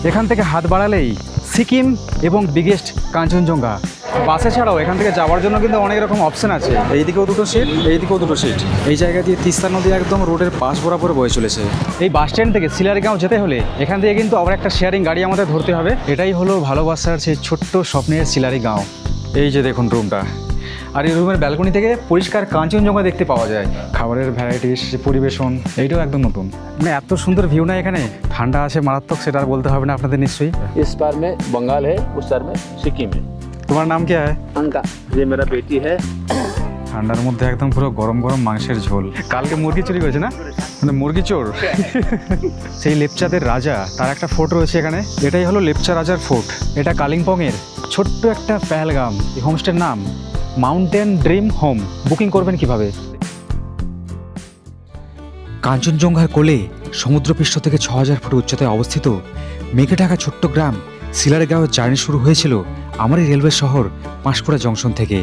এখান থেকে হাত বাড়ালেই সিকিম এবং বিগেস্ট কাঞ্চনজঙ্ঘা। বাসে ছাড়াও এখান থেকে যাওয়ার জন্য কিন্তু অনেক রকম অপশন আছে, এইদিকেও দুটো সিট, এইদিকেও দুটো সিট। এই জায়গা দিয়ে তিস্তা নদী একদম রোডের পাশ বরাবর বয়ে চলেছে। এই বাস স্ট্যান্ড থেকে সিলারিগাঁও যেতে হলে এখান থেকে কিন্তু আবার একটা শেয়ারিং গাড়ি আমাদের ধরতে হবে। এটাই হলো ভালোবাসার সেই ছোট্ট স্বপ্নের সিলারিগাঁও। এই যে দেখুন রুমটা, আর এই রুমের ব্যালকনি থেকে পরিষ্কার কাঞ্চনজঙ্ঘা দেখতে পাওয়া যায়। খাবারের ভ্যারাইটিস, পরিবেশন এইটাও একদম নতুন। মানে এত সুন্দর ভিউ না এখানে, ঠান্ডা আছে মারাত্মক, সেটা আর বলতে হবে না আপনাদের নিশ্চয়ই। इस पार में बंगाल है, उस पार में सिक्किम है। তোমার নাম কি হয়? अंका, ये मेरा बेटी है। ঠান্ডার মধ্যে একদম পুরো গরম গরম মাংসের ঝোল। কালকে মুরগি চুরি করেছে না, মানে মুরগি চোর। সেই লেপচাদের রাজা, তার একটা ফোর্ট রয়েছে এখানে। এটাই হলো লেপচা রাজার ফোর্ট। এটা কালিম্পংয়ের ছোট্ট একটা পেহেলগাম। এই হোমস্টের নাম মাউন্টেন ড্রিম হোম। বুকিং করবেন কিভাবে? কাঞ্চনজঙ্ঘার কোলে সমুদ্রপৃষ্ঠ থেকে ৬,০০০ ফুট উচ্চতায় অবস্থিত মেঘে ঢাকা ছোট্ট গ্রাম সিলারিগাঁওয়ের জার্নি শুরু হয়েছিল আমারই রেলওয়ে শহর পাঁশকুড়া জংশন থেকে,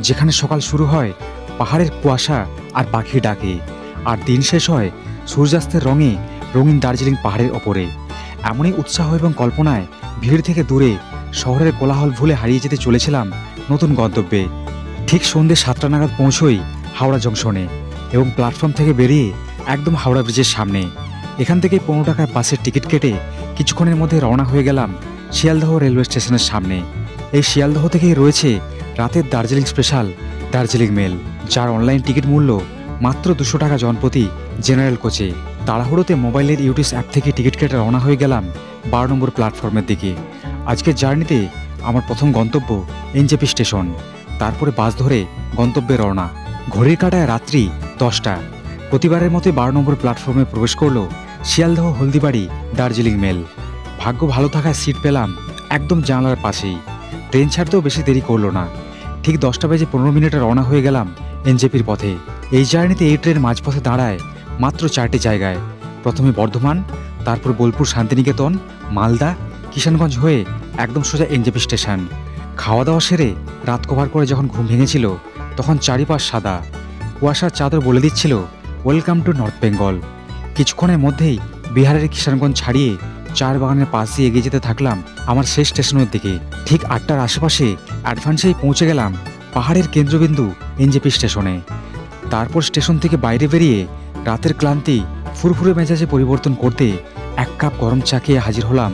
যেখানে সকাল শুরু হয় পাহাড়ের কুয়াশা আর পাখির ডাকে, আর দিন শেষ হয় সূর্যাস্তের রঙে রঙিন দার্জিলিং পাহাড়ের ওপরে। এমনই উৎসাহ এবং কল্পনায় ভিড় থেকে দূরে শহরের কোলাহল ভুলে হারিয়ে যেতে চলেছিলাম নতুন গন্তব্যে। ঠিক সন্ধ্যে ৭টা নাগাদ পৌঁছই হাওড়া জংশনে এবং প্ল্যাটফর্ম থেকে বেরিয়ে একদম হাওড়া ব্রিজের সামনে। এখান থেকে ১৫ টাকার বাসের টিকিট কেটে কিছুক্ষণের মধ্যে রওনা হয়ে গেলাম শিয়ালদহ রেলওয়ে স্টেশনের সামনে। এই শিয়ালদহ থেকেই রয়েছে রাতের দার্জিলিং স্পেশাল দার্জিলিং মেল, যার অনলাইন টিকিট মূল্য মাত্র ২০০ টাকা জনপ্রতি জেনারেল কোচে। তাড়াহুড়োতে মোবাইলের ইউটিউব অ্যাপ থেকে টিকিট কেটে রওনা হয়ে গেলাম ১২ নম্বর প্ল্যাটফর্মের দিকে। আজকের জার্নিতে আমার প্রথম গন্তব্য এনজেপি স্টেশন, তারপরে বাস ধরে গন্তব্যে রওনা। ঘড়ির কাঁটায় রাত্রি ১০টা। প্রতিবারের মতো ১২ নম্বর প্ল্যাটফর্মে প্রবেশ করলো শিয়ালদহ হলদিবাড়ি দার্জিলিং মেল। ভাগ্য ভালো থাকায় সিট পেলাম একদম জানালার পাশেই। ট্রেন ছাড়তেও বেশি দেরি করলো না, ঠিক ১০টা বেজে ১৫ মিনিটে রওনা হয়ে গেলাম এনজেপির পথে। এই জার্নিতে এই ট্রেন মাঝপথে দাঁড়ায় মাত্র ৪টি জায়গায়। প্রথমে বর্ধমান, তারপর বোলপুর শান্তিনিকেতন, মালদা, কিষানগঞ্জ হয়ে একদম সোজা এনজেপি স্টেশন। খাওয়া দাওয়া সেরে রাত কভার করে যখন ঘুম ভেঙেছিল তখন চারিপাশ সাদা কুয়াশার চাদর বলে দিচ্ছিল ওয়েলকাম টু নর্থ বেঙ্গল। কিছুক্ষণের মধ্যেই বিহারের কিষানগঞ্জ ছাড়িয়ে চার বাগানের পাশ দিয়ে এগিয়ে যেতে থাকলাম আমার শেষ স্টেশনের দিকে। ঠিক ৮টার আশেপাশে অ্যাডভান্সেই পৌঁছে গেলাম পাহাড়ের কেন্দ্রবিন্দু এনজেপি স্টেশনে। তারপর স্টেশন থেকে বাইরে বেরিয়ে রাতের ক্লান্তি ফুরফুরে মেজাজে পরিবর্তন করতে ১ কাপ গরম চা খেয়ে হাজির হলাম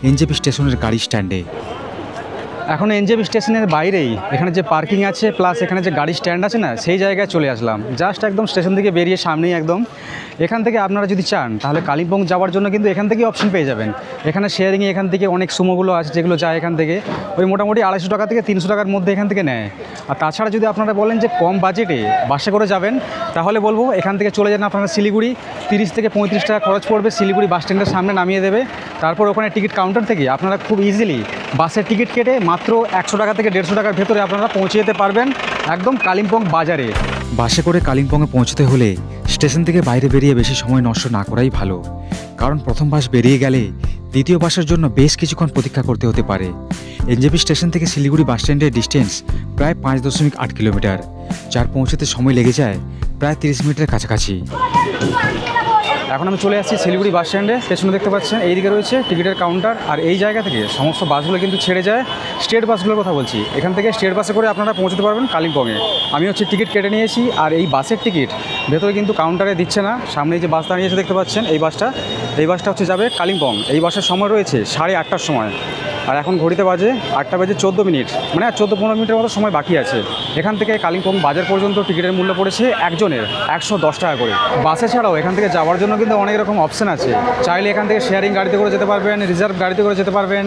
এনজেপি স্টেশনের গাড়ি স্ট্যান্ডে। এখন এনজেপি স্টেশনের বাইরেই এখানে যে পার্কিং আছে প্লাস এখানে যে গাড়ি স্ট্যান্ড আছে না, সেই জায়গায় চলে আসলাম। জাস্ট একদম স্টেশন থেকে বেরিয়ে সামনেই একদম। এখান থেকে আপনারা যদি চান তাহলে কালিম্পং যাওয়ার জন্য কিন্তু এখান থেকেই অপশন পেয়ে যাবেন। এখানে শেয়ারিংয়ে এখান থেকে অনেক সুমোগুলো আছে যেগুলো যায় এখান থেকে ওই মোটামুটি ২৫০ টাকা থেকে ৩০০ টাকার মধ্যে এখান থেকে নেয়। আর তাছাড়া যদি আপনারা বলেন যে কম বাজেটে বাসে করে যাবেন তাহলে বলবো এখান থেকে চলে যান আপনারা শিলিগুড়ি। ৩০ থেকে ৩৫ টাকা খরচ পড়বে, শিলিগুড়ি বাস স্ট্যান্ডের সামনে নামিয়ে দেবে। তারপর ওখানে টিকিট কাউন্টার থেকে আপনারা খুব ইজিলি বাসের টিকিট কেটে মাত্র ১০০ টাকা থেকে ১৫০ টাকার ভেতরে আপনারা পৌঁছে যেতে পারবেন একদম কালিম্পং বাজারে। বাসে করে কালিম্পংয়ে পৌঁছতে হলে স্টেশন থেকে বাইরে বেরিয়ে বেশি সময় নষ্ট না করাই ভালো, কারণ প্রথম বাস বেরিয়ে গেলে দ্বিতীয় বাসের জন্য বেশ কিছুক্ষণ প্রতীক্ষা করতে হতে পারে। এনজেপি স্টেশন থেকে শিলিগুড়ি বাস স্ট্যান্ডের ডিস্টেন্স প্রায় ৫.৮ কিলোমিটার, যার পৌঁছতে সময় লেগে যায় প্রায় ৩০ মিনিটের কাছাকাছি। এখন আমি চলে আসছি শিলিগুড়ি বাস স্ট্যান্ডে। পেছনে দেখতে পাচ্ছেন এইদিকে রয়েছে টিকিটের কাউন্টার, আর এই জায়গা থেকে সমস্ত বাসগুলো কিন্তু ছেড়ে যায়। স্টেট বাসগুলোর কথা বলছি, এখান থেকে স্টেট বাসে করে আপনারা পৌঁছতে পারবেন কালিম্পংয়ে। আমি টিকিট কেটে নিয়েছি, আর এই বাসের টিকিট ভেতরে কিন্তু কাউন্টারে দিচ্ছে না। সামনে যে বাস দাঁড়িয়েছে দেখতে পাচ্ছেন এই বাসটা যাবে কালিম্পং। এই বাসের সময় রয়েছে ৮:৩০টার সময়, আর এখন ঘড়িতে বাজে ৮টা বেজে ১৪ মিনিট, মানে ১৪-১৫ মিনিটের মতো সময় বাকি আছে। এখান থেকে কালিম্পং বাজার পর্যন্ত টিকিটের মূল্য পড়েছে একজনের ১১০ টাকা করে। বাসে ছাড়াও এখান থেকে যাওয়ার জন্য কিন্তু অনেক রকম অপশান আছে। চাইলে এখান থেকে শেয়ারিং গাড়িতে করে যেতে পারবেন, রিজার্ভ গাড়িতে করে যেতে পারবেন।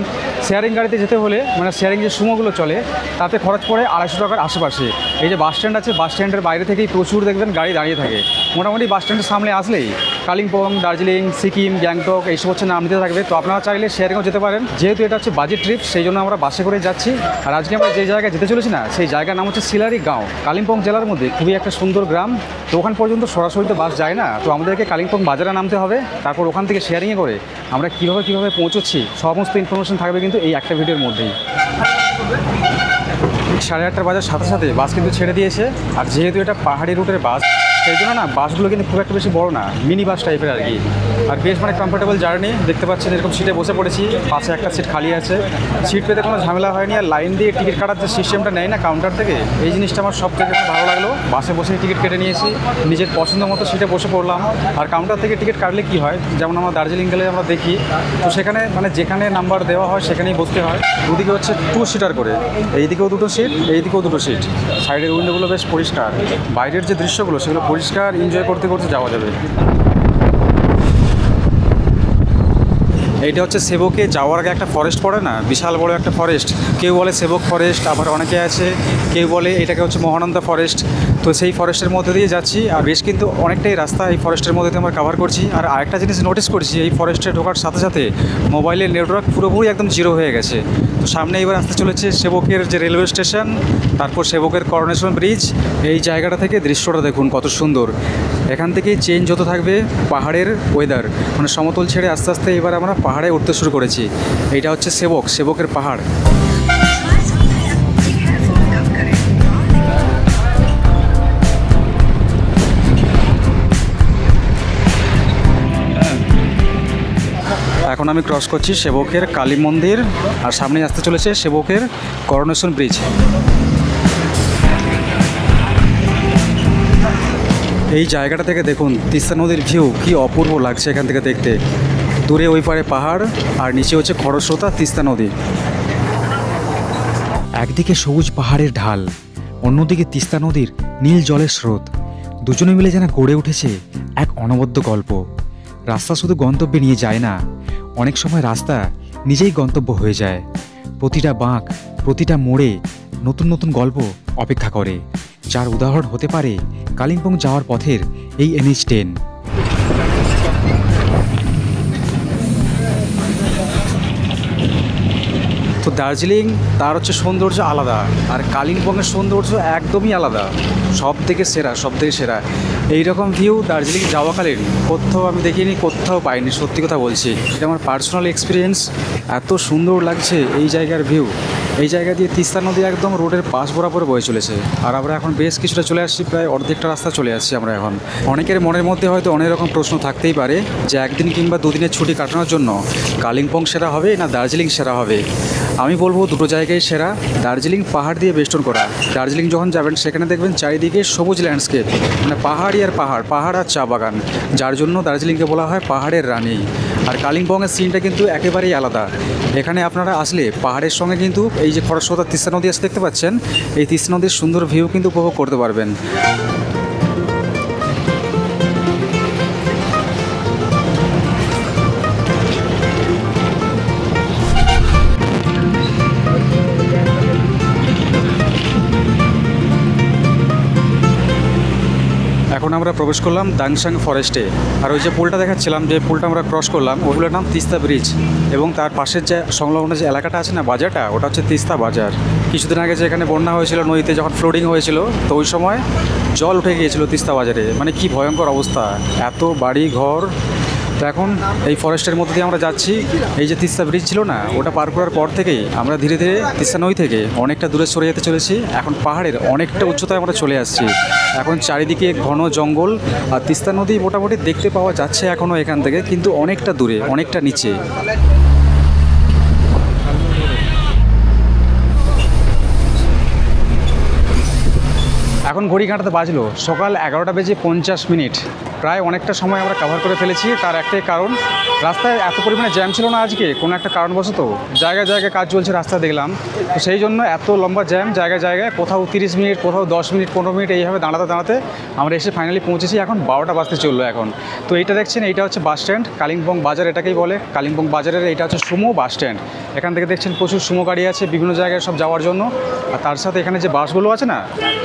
শেয়ারিং গাড়িতে যেতে হলে মানে শেয়ারিং যে সুমোগুলো চলে তাতে খরচ পড়ে ২৫০ টাকার আশেপাশে। এই যে বাস স্ট্যান্ড আছে, বাস স্ট্যান্ডের বাইরে থেকেই প্রচুর দেখবেন গাড়ি দাঁড়িয়ে থাকে। মোটামুটি বাস স্ট্যান্ডের সামনে আসলেই কালিম্পং, দার্জিলিং, সিকিম, গ্যাংটক এইসব নাম দিতে থাকবে। তো আপনারা চাইলে শেয়ারিংও যেতে পারেন। যেহেতু এটা হচ্ছে বাজেট ট্রিপ, সেই জন্য আমরা বাসে করে যাচ্ছি। আর আজকে আমরা যে জায়গায় যেতে চলেছি না, সেই জায়গার নাম হচ্ছে সিলারিগাঁও। কালিম্পং জেলার মধ্যে খুবই একটা সুন্দর গ্রাম। তো ওখান পর্যন্ত সরাসরি তো বাস যায় না, তো আমাদেরকে কালিম্পং বাজারে নামতে হবে। তারপর ওখান থেকে শেয়ারিংয়ে করে আমরা কীভাবে পৌঁছচ্ছি সমস্ত ইনফরমেশন থাকবে কিন্তু এই একটা ভিডিওর মধ্যেই। 8:30 বাজার সাথে সাথে বাস কিন্তু ছেড়ে দিয়েছে। আর যেহেতু এটা পাহাড়ি রুটের বাস, সেই জন্য না বাসগুলো কিন্তু খুব একটা বেশি বড় না, মিনি বাস টাইপের আর কি। আর বেশ মানে কমফোর্টেবল জার্নি, দেখতে পাচ্ছেন এরকম সিটে বসে পড়েছি, পাশে একটা সিট খালি আছে, সিট পেতে কোনো ঝামেলা হয়নি। আর লাইন দিয়ে টিকিট কাটার যে সিস্টেমটা নেয় না কাউন্টার থেকে, এই জিনিসটা আমার সব থেকে ভালো লাগলো। বাসে বসে টিকিট কেটে নিয়েছি, নিজের পছন্দ মতো সিটে বসে পড়লাম। আর কাউন্টার থেকে টিকিট কাটলে কী হয়, যেমন আমরা দার্জিলিং গেলে আমরা দেখি, তো সেখানে মানে যেখানে নাম্বার দেওয়া হয় সেখানেই বসতে হয়। দুদিকে হচ্ছে 2 সিটার করে, এইদিকেও 2টো সিট, এইদিকেও 2টো সিট। সাইডের উইন্ডোগুলো বেশ পরিষ্কার, বাইরের যে দৃশ্যগুলো সেগুলো পরিষ্কার, এনজয় করতে করতে যাওয়া যাবে। এইটা হচ্ছে সেবকে যাওয়ার আগে একটা ফরেস্ট পড়ে না, বিশাল বড় একটা ফরেস্ট। কেউ বলে সেবক ফরেস্ট, আবার অনেকে আছে কেউ বলে এটাকে হচ্ছে মহানন্দা ফরেস্ট। তো সেই ফরেস্টের মধ্যে দিয়ে যাচ্ছি, আর বেশ কিন্তু অনেকটাই রাস্তা এই ফরেস্টের মধ্যে দিয়ে আমরা কভার করছি। আর আরেকটা জিনিস নোটিস করছি, এই ফরেস্টে ঢোকার সাথে সাথে মোবাইলের নেটওয়ার্ক পুরোপুরি একদম জিরো হয়ে গেছে। তো সামনে এবার আসতে চলেছে সেবকের যে রেলওয়ে স্টেশন, তারপর সেবকের করোনেশন ব্রিজ। এই জায়গাটা থেকে দৃশ্যটা দেখুন কত সুন্দর। এখান থেকেই চেঞ্জ হতে থাকবে পাহাড়ের ওয়েদার, মানে সমতল ছেড়ে আস্তে আস্তে এবার আমরা পাহাড়ে উঠতে শুরু করেছি। এইটা হচ্ছে সেবকের পাহাড়। এখন আমি ক্রস করছি সেবকের কালী মন্দির, আর সামনে আসতে চলেছে সেবকের করোনেশন ব্রিজ। এই জায়গাটা থেকে দেখুন তিস্তা নদীর ভিউ কি অপূর্ব লাগছে এখান থেকে দেখতে। দূরে ওই পারে পাহাড়, আর নিচে হচ্ছে খরস্রোতা তিস্তা নদী। একদিকে সবুজ পাহাড়ের ঢাল, অন্যদিকে তিস্তা নদীর নীল জলের স্রোত, দুজনে মিলে যেন গড়ে উঠেছে এক অনবদ্য গল্প। রাস্তা শুধু গন্তব্যে নিয়ে যায় না, অনেক সময় রাস্তা নিজেই গন্তব্য হয়ে যায়। প্রতিটা বাঁক, প্রতিটা মোড়ে নতুন নতুন গল্প অপেক্ষা করে, যার উদাহরণ হতে পারে কালিম্পং যাওয়ার পথের এই NH10। তো দার্জিলিং তার হচ্ছে সৌন্দর্য আলাদা, আর কালিম্পংয়ের সৌন্দর্য একদমই আলাদা, সব থেকে সেরা। এইরকম ভিউ দার্জিলিং যাওয়াকালীন কোথাও আমি দেখিনি, কোথাও পাইনি, সত্যি কথা বলছি। এটা আমার পার্সোনাল এক্সপিরিয়েন্স। এত সুন্দর লাগছে এই জায়গার ভিউ। এই জায়গা দিয়ে তিস্তা নদী একদম রোডের পাশ বরাবর বয়ে চলেছে, আর আমরা এখন বেশ কিছুটা চলে আসছি, প্রায় অর্ধেকটা রাস্তা চলে আসছি আমরা এখন। অনেকের মনের মধ্যে হয়তো অনেক রকম প্রশ্ন থাকতেই পারে যে একদিন কিংবা দুদিনের ছুটি কাটানোর জন্য কালিম্পং সেরা হবে না দার্জিলিং সেরা হবে। আমি বলবো দুটো জায়গায় সেরা। দার্জিলিং পাহাড় দিয়ে বেষ্টন করা, দার্জিলিং যখন যাবেন সেখানে দেখবেন চারিদিকে সবুজ ল্যান্ডস্কেপ, মানে পাহাড়ই আর পাহাড় আর চা বাগান, যার জন্য দার্জিলিংকে বলা হয় পাহাড়ের রানী। আর কালিম্পংয়ের সিনটা কিন্তু একেবারেই আলাদা। এখানে আপনারা আসলে পাহাড়ের সঙ্গে কিন্তু এই যে খরস্রোতা তিস্তা নদী আসতে দেখতে পাচ্ছেন, এই তিস্তা নদীর সুন্দর ভিউ কিন্তু উপভোগ করতে পারবেন। এখন আমরা প্রবেশ করলাম দাংশাং ফরেস্টে। আর ওই যে পুলটা দেখাচ্ছিলাম, যে পুলটা আমরা ক্রস করলাম, ওগুলোর নাম তিস্তা ব্রিজ। এবং তার পাশের যে সংলগ্ন যে এলাকাটা আছে না, বাজারটা, ওটা হচ্ছে তিস্তা বাজার। কিছুদিন আগে যে এখানে বন্যা হয়েছিল, নদীতে যখন ফ্লোডিং হয়েছিল, তো ওই সময় জল উঠে গিয়েছিল তিস্তা বাজারে, মানে কি ভয়ঙ্কর অবস্থা, এত বাড়ি ঘর। তো এখন এই ফরেস্টের মধ্যে দিয়ে আমরা যাচ্ছি। এই যে তিস্তা ব্রিজ ছিল না, ওটা পার করার পর থেকেই আমরা ধীরে ধীরে তিস্তা নদী থেকে অনেকটা দূরে সরে যেতে চলেছি। এখন পাহাড়ের অনেকটা উচ্চতায় আমরা চলে আসছি। এখন চারিদিকে ঘন জঙ্গল, আর তিস্তা নদী মোটামুটি দেখতে পাওয়া যাচ্ছে এখনও এখান থেকে, কিন্তু অনেকটা দূরে, অনেকটা নিচে। এখন ঘড়ি কাঁটাতে বাজলো সকাল 11টা বেজে 50 মিনিট। প্রায় অনেকটা সময় আমরা কভার করে ফেলেছি। তার একটাই কারণ, রাস্তায় এত পরিমাণে জ্যাম ছিল না আজকে, কোনো একটা কারণবশত জায়গায় জায়গায় কাজ চলছে রাস্তা দেখলাম, তো সেই জন্য এত লম্বা জ্যাম জায়গায় জায়গায়, কোথাও 30 মিনিট, কোথাও 10 মিনিট, 15 মিনিট, এইভাবে দাঁড়াতে আমরা এসে ফাইনালি পৌঁছেছি। এখন 12টা বাজতে চললো এখন। তো এইটা দেখছেন, এইটা হচ্ছে বাস স্ট্যান্ড, কালিম্পং বাজার এটাকেই বলে। কালিম্পং বাজারের এইটা হচ্ছে সুমো বাস স্ট্যান্ড। এখান থেকে দেখছেন প্রচুর সুমো গাড়ি আছে বিভিন্ন জায়গায় সব যাওয়ার জন্য। আর তার সাথে এখানে যে বাসগুলো আছে না,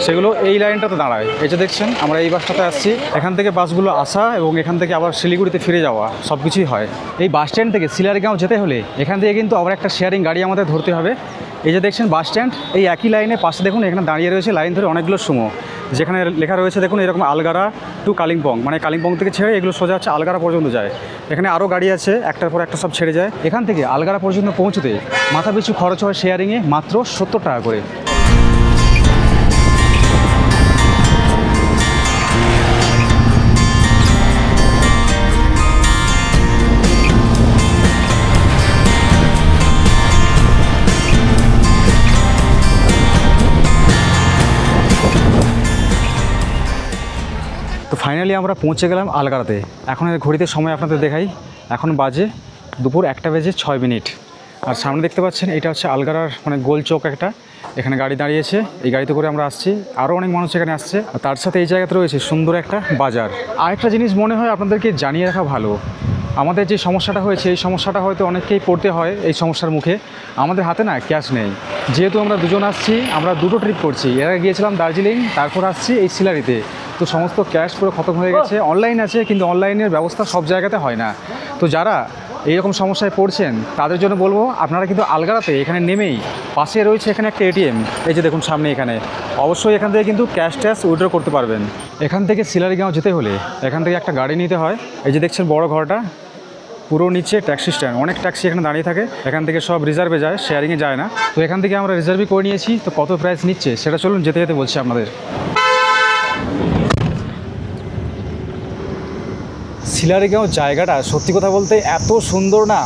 সেগুলো এই লাইনটাতে দাঁড়ায়। এই যে দেখছেন আমরা এই বাসটাতে আসছি, এখান থেকে বাসগুলো আসা এবং এখান থেকে আবার শিলিগুড়িতে ফিরে যাওয়া সব কিছুই হয়। এই বাস স্ট্যান্ড থেকে সিলারগাঁও যেতে হলে এখান থেকে কিন্তু আবার একটা শেয়ারিং গাড়ি আমাদের ধরতে হবে। এই যে দেখছেন বাস স্ট্যান্ড, এই একই লাইনে পাশে দেখুন এখানে দাঁড়িয়ে রয়েছে লাইন ধরে অনেকগুলো সুমো, যেখানে লেখা রয়েছে দেখুন এরকম আলগারা টু কালিম্পং, মানে কালিম্পং থেকে ছেড়ে এগুলো সোজা হচ্ছে আলগারা পর্যন্ত যায়। এখানে আরও গাড়ি আছে, একটার পর একটা সব ছেড়ে যায়। এখান থেকে আলগারা পর্যন্ত পৌঁছতে মাথা পিছু খরচ হয় শেয়ারিংয়ে মাত্র 70 টাকা করে। ফাইনালি আমরা পৌঁছে গেলাম আলগারাতে। এখন এর ঘড়িতে সময় আপনাদের দেখাই, এখন বাজে দুপুর 1:06। আর সামনে দেখতে পাচ্ছেন এটা হচ্ছে আলগারার মানে গোল চৌক একটা, এখানে গাড়ি দাঁড়িয়েছে, এই গাড়িতে করে আমরা আসছি, আরও অনেক মানুষ এখানে আসছে। আর তার সাথে এই জায়গাতে রয়েছে সুন্দর একটা বাজার। আরেকটা জিনিস মনে হয় আপনাদেরকে জানিয়ে রাখা ভালো, আমাদের যে সমস্যাটা হয়েছে এই সমস্যাটা হয়তো অনেককেই পড়তে হয় এই সমস্যার মুখে। আমাদের হাতে না ক্যাশ নেই, যেহেতু আমরা দুজন আসছি, আমরা দুটো ট্রিপ করছি, এর আগে গিয়েছিলাম দার্জিলিং, তারপর আসছি এই সিলারিতে। তো সমস্ত ক্যাশ পুরো খতম হয়ে গেছে। অনলাইন আছে কিন্তু অনলাইনের ব্যবস্থা সব জায়গাতে হয় না। তো যারা এইরকম সমস্যায় পড়ছেন তাদের জন্য বলবো আপনারা কিন্তু আলগারাতে এখানে নেমেই পাশে রয়েছে এখানে একটা এটিএম, এই যে দেখুন সামনে এখানে, অবশ্যই এখান থেকে কিন্তু ক্যাশ ট্যাশ উইথড্র করতে পারবেন। এখান থেকে সিলারিগাঁও যেতে হলে এখান থেকে একটা গাড়ি নিতে হয়। এই যে দেখছেন বড় ঘরটা, পুরো নিচে ট্যাক্সি স্ট্যান্ড, অনেক ট্যাক্সি এখানে দাঁড়িয়ে থাকে, এখান থেকে সব রিজার্ভে যায়, শেয়ারিংয়ে যায় না। তো এখান থেকে আমরা রিজার্ভই করে নিয়েছি। তো কত প্রাইস নিচ্ছে সেটা চলুন যেতে যেতে বলছি আপনাদের। সিলারিগাঁও জায়গাটা সত্যি কথা বলতে এত সুন্দর না,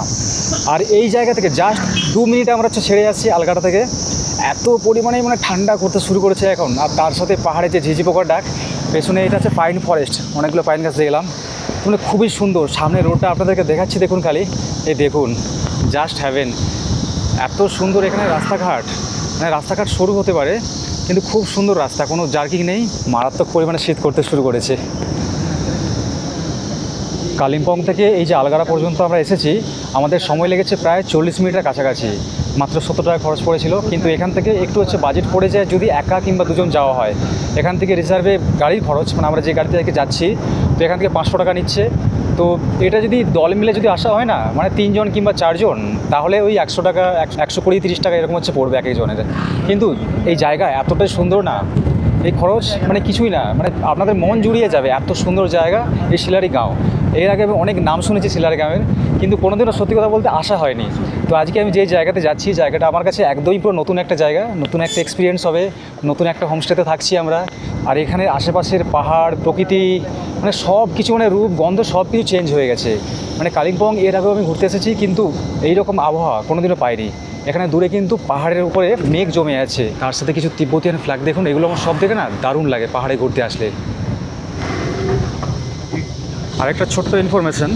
আর এই জায়গা থেকে জাস্ট 2 মিনিট আমরা হচ্ছে ছেড়ে যাচ্ছি আলগাটা থেকে, এত পরিমাণে মানে ঠান্ডা করতে শুরু করেছে এখন। আর তার সাথে পাহাড়ে যে ঝিঝি পোকার ডাক, পেছনে এটা হচ্ছে পাইন ফরেস্ট, অনেকগুলো পাইন গাছ দেখলাম, মানে খুবই সুন্দর। সামনে রোডটা আপনাদেরকে দেখাচ্ছি, দেখুন খালি, এই দেখুন, জাস্ট হ্যাভেন, এত সুন্দর এখানে রাস্তাঘাট। মানে রাস্তাঘাট সরু হতে পারে কিন্তু খুব সুন্দর রাস্তা, কোনো জার্কিং নেই, মারাত্মক পরিমাণে শীত করতে শুরু করেছে। কালিম্পং থেকে এই যে আলগারা পর্যন্ত আমরা এসেছি, আমাদের সময় লেগেছে প্রায় 40 মিনিটের কাছাকাছি, মাত্র 70 টাকা খরচ পড়েছিল। কিন্তু এখান থেকে একটু হচ্ছে বাজেট পড়ে যায় যদি একা কিংবা দুজন যাওয়া হয়। এখান থেকে রিজার্ভে গাড়ির খরচ, মানে আমরা যে গাড়িতে থেকে যাচ্ছি, তো এখান থেকে 500 টাকা নিচ্ছে। তো এটা যদি দল মিলে যদি আসা হয় না, মানে 3 জন কিংবা 4 জন, তাহলে ওই 100 টাকা, 120-30 টাকা এরকম হচ্ছে পড়বে এক একজনের। কিন্তু এই জায়গা এতটাই সুন্দর না, এই খরচ মানে কিছুই না, মানে আপনাদের মন জুড়িয়ে যাবে, এত সুন্দর জায়গা এই সিলারিগাঁও। এর আগে আমি অনেক নাম শুনেছি সিলারিগাঁওয়ের, কিন্তু কোনোদিনও সত্যি কথা বলতে আসা হয়নি। তো আজকে আমি যে জায়গাতে যাচ্ছি, জায়গাটা আমার কাছে একদমই পুরো নতুন একটা জায়গা, নতুন একটা এক্সপিরিয়েন্স হবে, নতুন একটা হোমস্টেতে থাকছি আমরা। আর এখানে আশেপাশের পাহাড়, প্রকৃতি, মানে সব কিছু, মানে রূপ গন্ধ সব কিছু চেঞ্জ হয়ে গেছে। মানে কালিম্পং এর আগেও আমি ঘুরতে এসেছি কিন্তু এইরকম আবহাওয়া কোনোদিনও পাইনি। এখানে দূরে কিন্তু পাহাড়ের উপরে মেঘ জমে আছে, তার সাথে কিছু তিব্বতিয়ান ফ্ল্যাগ দেখুন, এগুলো আমার সব দেখে না দারুণ লাগে পাহাড়ে ঘুরতে আসলে। আরেকটা ছোট্ট ইনফরমেশন,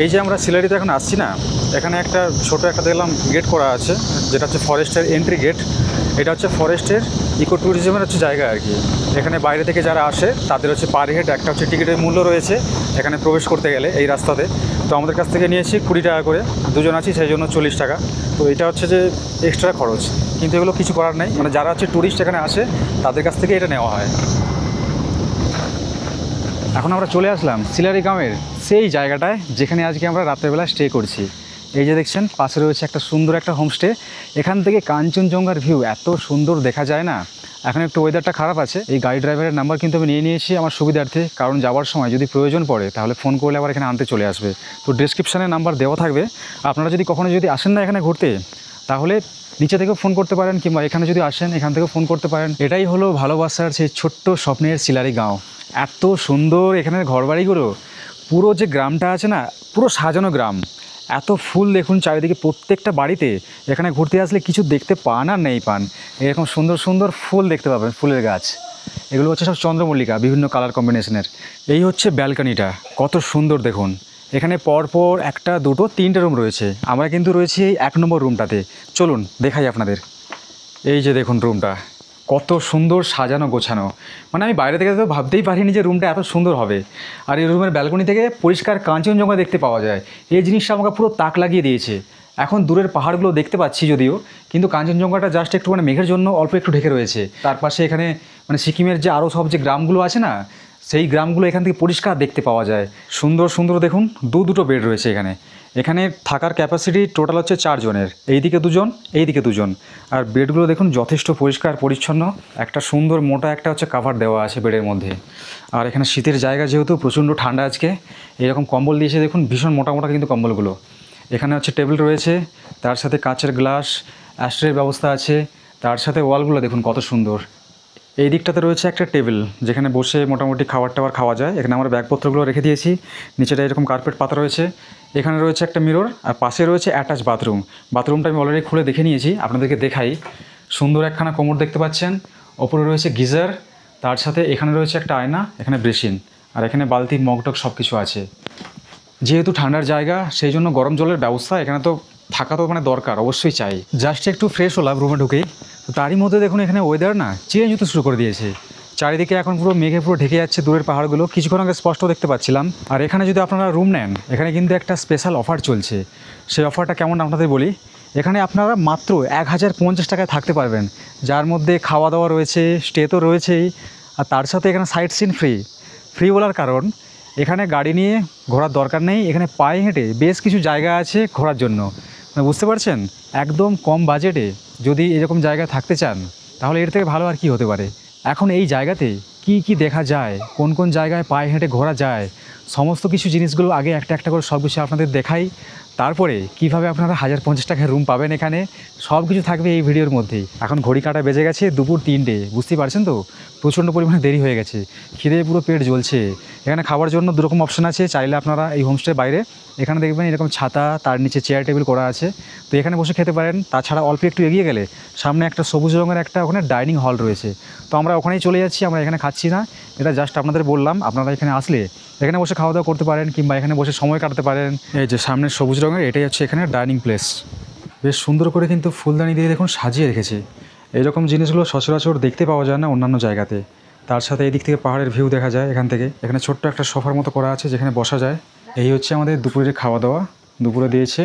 এই যে আমরা সিলারিতে এখন আসছি না, এখানে একটা ছোট একটা দেখলাম গেট করা আছে, যেটা হচ্ছে ফরেস্টের এন্ট্রি গেট। এটা হচ্ছে ফরেস্টের ইকো ট্যুরিজমের হচ্ছে জায়গা আর কি। এখানে বাইরে থেকে যারা আসে তাদের হচ্ছে পার হেড একটা হচ্ছে টিকিটের মূল্য রয়েছে এখানে প্রবেশ করতে গেলে এই রাস্তাতে। তো আমাদের কাছ থেকে নিয়েছি 20 টাকা করে, দুজন আছি সেই জন্য 40 টাকা। তো এটা হচ্ছে যে এক্সট্রা খরচ, কিন্তু এগুলো কিছু করার নেই, মানে যারা হচ্ছে ট্যুরিস্ট এখানে আসে তাদের কাছ থেকে এটা নেওয়া হয়। এখন আমরা চলে আসলাম সিলারিগাঁওয়ের সেই জায়গাটায় যেখানে আজকে আমরা রাত্রেবেলা স্টে করছি। এই যে দেখছেন পাশে রয়েছে একটা সুন্দর একটা হোমস্টে, এখান থেকে কাঞ্চনজঙ্ঘার ভিউ এত সুন্দর দেখা যায় না। এখন একটু ওয়েদারটা খারাপ আছে, এই গাড়ি ড্রাইভারের নাম্বার কিন্তু আমি নিয়ে নিয়েছি আমার সুবিধার্থে, কারণ যাওয়ার সময় যদি প্রয়োজন পড়ে তাহলে ফোন করলে আবার এখানে আনতে চলে আসবে। তো ডেসক্রিপশানে নাম্বার দেওয়া থাকবে, আপনারা যদি কখনো যদি আসেন না এখানে ঘুরতে, তাহলে নিচে থেকেও ফোন করতে পারেন, কিংবা এখানে যদি আসেন এখান থেকেও ফোন করতে পারেন। এটাই হলো ভালোবাসার সেই ছোট্ট স্বপ্নের সিলারিগাঁও। এত সুন্দর এখানের ঘরবাড়িগুলো, পুরো যে গ্রামটা আছে না, পুরো সাজানো গ্রাম, এত ফুল দেখুন চারিদিকে, প্রত্যেকটা বাড়িতে এখানে ঘুরতে আসলে কিছু দেখতে পান আর নেই পান, এরকম সুন্দর সুন্দর ফুল দেখতে পাবেন, ফুলের গাছ। এগুলো হচ্ছে সব চন্দ্রমল্লিকা, বিভিন্ন কালার কম্বিনেশনের। এই হচ্ছে ব্যালকনিটা, কত সুন্দর দেখুন। এখানে পরপর 1, 2, 3টে রুম রয়েছে, আমরা কিন্তু রয়েছি এই 1 নম্বর রুমটাতে। চলুন দেখাই আপনাদের। এই যে দেখুন রুমটা কত সুন্দর সাজানো গোছানো, মানে আমি বাইরে থেকে তো ভাবতেই পারিনি যে রুমটা এত সুন্দর হবে। আর এই রুমের ব্যালকনি থেকে পরিষ্কার কাঞ্চনজঙ্ঘা দেখতে পাওয়া যায়, এই জিনিসটা আমাকে পুরো তাক লাগিয়ে দিয়েছে। এখন দূরের পাহাড়গুলো দেখতে পাচ্ছি যদিও, কিন্তু কাঞ্চনজঙ্ঘাটা জাস্ট একটু মানে মেঘের জন্য অল্প একটু ঢেকে রয়েছে। তার পাশে এখানে মানে সিকিমের যে আরও সব যে গ্রামগুলো আছে না, সেই গ্রামগুলো এখান থেকে পরিষ্কার দেখতে পাওয়া যায়। সুন্দর সুন্দর দেখুন, দুটো বেড রয়েছে এখানে। এখানে থাকার ক্যাপাসিটি টোটাল হচ্ছে 4 জনের, এইদিকে 2 জন, এইদিকে 2 জন। আর বেডগুলো দেখুন যথেষ্ট পরিষ্কার পরিচ্ছন্ন, একটা সুন্দর মোটা একটা হচ্ছে কাভার দেওয়া আছে বেডের মধ্যে। আর এখানে শীতের জায়গা যেহেতু প্রচণ্ড ঠান্ডা আজকে, এরকম কম্বল দিয়েছে দেখুন, ভীষণ মোটা মোটা কিন্তু কম্বলগুলো। এখানে হচ্ছে টেবিল রয়েছে, তার সাথে কাচের গ্লাস, অ্যাস্ট্রের ব্যবস্থা আছে, তার সাথে ওয়ালগুলো দেখুন কত সুন্দর। এই দিকটাতে রয়েছে একটা টেবিল, যেখানে বসে মোটামুটি খাবার টাবার খাওয়া যায়। এখানে আমরা ব্যাগপত্রগুলো রেখে দিয়েছি, নিচেটা এরকম কার্পেট পাতা রয়েছে। এখানে রয়েছে একটা মিরর, আর পাশে রয়েছে অ্যাটাচ বাথরুম। বাথরুমটা আমি অলরেডি খুলে দেখে নিয়েছি, আপনাদেরকে দেখাই। সুন্দর একখানা কোমর দেখতে পাচ্ছেন, ওপরে রয়েছে গিজার, তার সাথে এখানে রয়েছে একটা আয়না, এখানে বেসিন। আর এখানে বালতি মগটক সব কিছু আছে। যেহেতু ঠান্ডার জায়গা সেই জন্য গরম জলের ব্যবস্থা এখানে তো থাকা তো মানে দরকার, অবশ্যই চাই। জাস্ট একটু ফ্রেশ হলাম রুমে ঢুকেই, তো তারই মধ্যে দেখুন এখানে ওয়েদার না চেঞ্জ হতে শুরু করে দিয়েছে। চারিদিকে এখন পুরো মেঘে পুরো ঢেকে যাচ্ছে দূরের পাহাড়গুলো, কিছুক্ষণ আগে স্পষ্ট দেখতে পাচ্ছিলাম। আর এখানে যদি আপনারা রুম নেন, এখানে কিন্তু একটা স্পেশাল অফার চলছে। সেই অফারটা কেমন আপনাদের বলি। এখানে আপনারা মাত্র 1050 টাকায় থাকতে পারবেন, যার মধ্যে খাওয়া দাওয়া রয়েছে, স্টে তো রয়েছেই, আর তার সাথে এখানে সাইট সিন ফ্রি বলার কারণ এখানে গাড়ি নিয়ে ঘোরার দরকার নেই, এখানে পায়ে হেঁটে বেশ কিছু জায়গা আছে ঘোরার জন্য। মানে বুঝতে পারছেন, একদম কম বাজেটে যদি এরকম জায়গায় থাকতে চান তাহলে এর থেকে ভালো আর কি হতে পারে। এখন এই জায়গাতে কি কি দেখা যায়, কোন কোন জায়গায় পায়ে হেঁটে ঘোরা যায়, সমস্ত কিছু জিনিসগুলো আগে একটা একটা করে সব কিছু আপনাদের দেখাই। তারপরে কিভাবে আপনারা 1050 টাকায় রুম পাবেন এখানে, সব কিছু থাকবে এই ভিডিওর মধ্যেই। এখন ঘড়ি কাঁটা বেজে গেছে দুপুর 3টে, বুঝতেই পারছেন তো প্রচণ্ড পরিমাণে দেরি হয়ে গেছে, খিদে পুরো পেট জ্বলছে। এখানে খাবার জন্য দুরকম অপশন আছে, চাইলে আপনারা এই হোমস্টের বাইরে এখানে দেখবেন এরকম ছাতা, তার নিচে চেয়ার টেবিল করা আছে, তো এখানে বসে খেতে পারেন। তাছাড়া অল্প একটু এগিয়ে গেলে সামনে একটা সবুজ রঙের একটা ওখানে ডাইনিং হল রয়েছে, তো আমরা ওখানেই চলে যাচ্ছি। আমরা এখানে খাচ্ছি না, এটা জাস্ট আপনাদের বললাম। আপনারা এখানে আসলে এখানে বসে খাওয়া দাওয়া করতে পারেন, কিংবা এখানে বসে সময় কাটাতে পারেন। এই যে সামনের সবুজ রঙের এটাই হচ্ছে এখানে ডাইনিং প্লেস। বেশ সুন্দর করে কিন্তু ফুলদানি দিয়ে দেখুন সাজিয়ে রেখেছে। এইরকম জিনিসগুলো সচরাচর দেখতে পাওয়া যায় না অন্যান্য জায়গাতে। তার সাথে এই দিক থেকে পাহাড়ের ভিউ দেখা যায় এখান থেকে। এখানে ছোট্ট একটা সোফার মতো করা আছে যেখানে বসা যায়। এই হচ্ছে আমাদের দুপুরের খাওয়া দাওয়া। দুপুরে দিয়েছে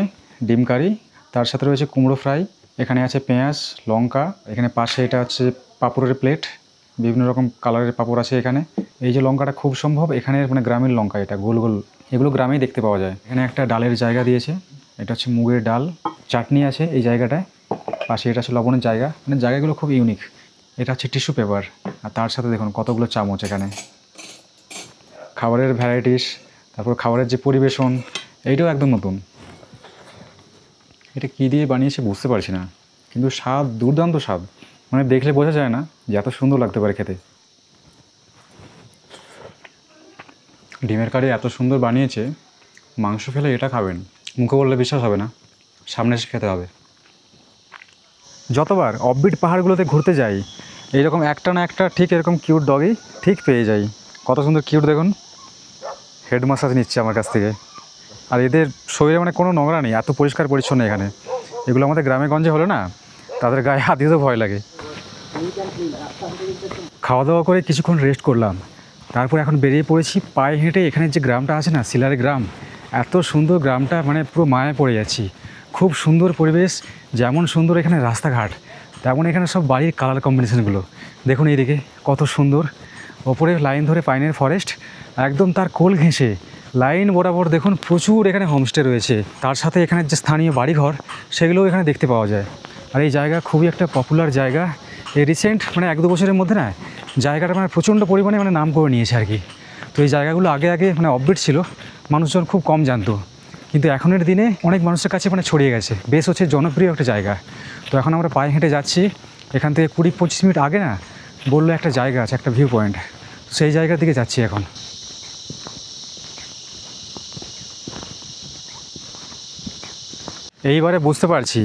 ডিম কারি, তার সাথে রয়েছে কুমড়ো ফ্রাই, এখানে আছে পেঁয়াজ লঙ্কা, এখানে পাশে এটা হচ্ছে পাঁপড়ের প্লেট, বিভিন্ন রকম কালারের পাঁপড় আছে এখানে। এই যে লঙ্কাটা খুব সম্ভব এখানে মানে গ্রামের লঙ্কা, এটা গোল গোল, এগুলো গ্রামেই দেখতে পাওয়া যায়। এখানে একটা ডালের জায়গা দিয়েছে, এটা হচ্ছে মুগের ডাল, চাটনি আছে এই জায়গাটায়, পাশে এটা হচ্ছে লবণের জায়গা। মানে জায়গাগুলো খুব ইউনিক। এটা হচ্ছে টিস্যু পেপার, আর তার সাথে দেখুন কতগুলো চামচ এখানে। খাবারের ভ্যারাইটিস, তারপর খাবারের যে পরিবেশন, এইটাও একদম নতুন। এটা কী দিয়ে বানিয়েছে বুঝতে পারছি না, কিন্তু স্বাদ দুর্দান্ত স্বাদ, মানে দেখলে বোঝা যায় না যে এত সুন্দর লাগতে পারে খেতে। ডিমের কারি এত সুন্দর বানিয়েছে, মাংস ফেলে এটা খাবেন, মুখে বললে বিশ্বাস হবে না, সামনে এসে খেতে হবে। যতবার অফবিট পাহাড়গুলোতে ঘুরতে যাই এইরকম একটা না একটা ঠিক এরকম কিউট ডগই ঠিক পেয়ে যাই। কত সুন্দর কিউট দেখুন, হেড মাসাজ নিচ্ছে আমার কাছ থেকে। আর এদের শরীরে মানে কোনো নোংরা নেই, এত পরিষ্কার পরিচ্ছন্ন এখানে। এগুলো আমাদের গ্রামে গঞ্জে হলো না, তাদের গায়ে হাত দিতে ভয় লাগে। খাওয়া দাওয়া করে কিছুক্ষণ রেস্ট করলাম, তারপর এখন বেরিয়ে পড়েছি পায়ে হেঁটে। এখানে যে গ্রামটা আছে না, সিলারের গ্রাম, এত সুন্দর গ্রামটা, মানে পুরো মায়ায় পড়ে যাচ্ছি। খুব সুন্দর পরিবেশ, যেমন সুন্দর এখানে রাস্তাঘাট, তেমন এখানে সব বাড়ির কালার কম্বিনেশনগুলো দেখুন। এইদিকে কত সুন্দর, ওপরে লাইন ধরে পাইনের ফরেস্ট, একদম তার কোল ঘেঁষে লাইন বরাবর দেখুন প্রচুর এখানে হোমস্টে রয়েছে। তার সাথে এখানে যে স্থানীয় বাড়িঘর সেগুলোও এখানে দেখতে পাওয়া যায়। আর এই জায়গা খুবই একটা পপুলার জায়গা। এই রিসেন্ট মানে 1-2 বছরের মধ্যে না জায়গাটা মানে প্রচণ্ড পরিমাণে মানে নাম করে নিয়েছে আর কি। তো এই জায়গাগুলো আগে মানে অফবিট ছিল, মানুষজন খুব কম জানতো, কিন্তু এখনের দিনে অনেক মানুষের কাছে মানে ছড়িয়ে গেছে, বেশ হচ্ছে জনপ্রিয় একটা জায়গা। তো এখন আমরা পায়ে হেঁটে যাচ্ছি, এখান থেকে 20-25 মিনিট আগে না বললো একটা জায়গা আছে, একটা ভিউ পয়েন্ট, সেই জায়গার দিকে যাচ্ছি এখন। এইবারে বুঝতে পারছি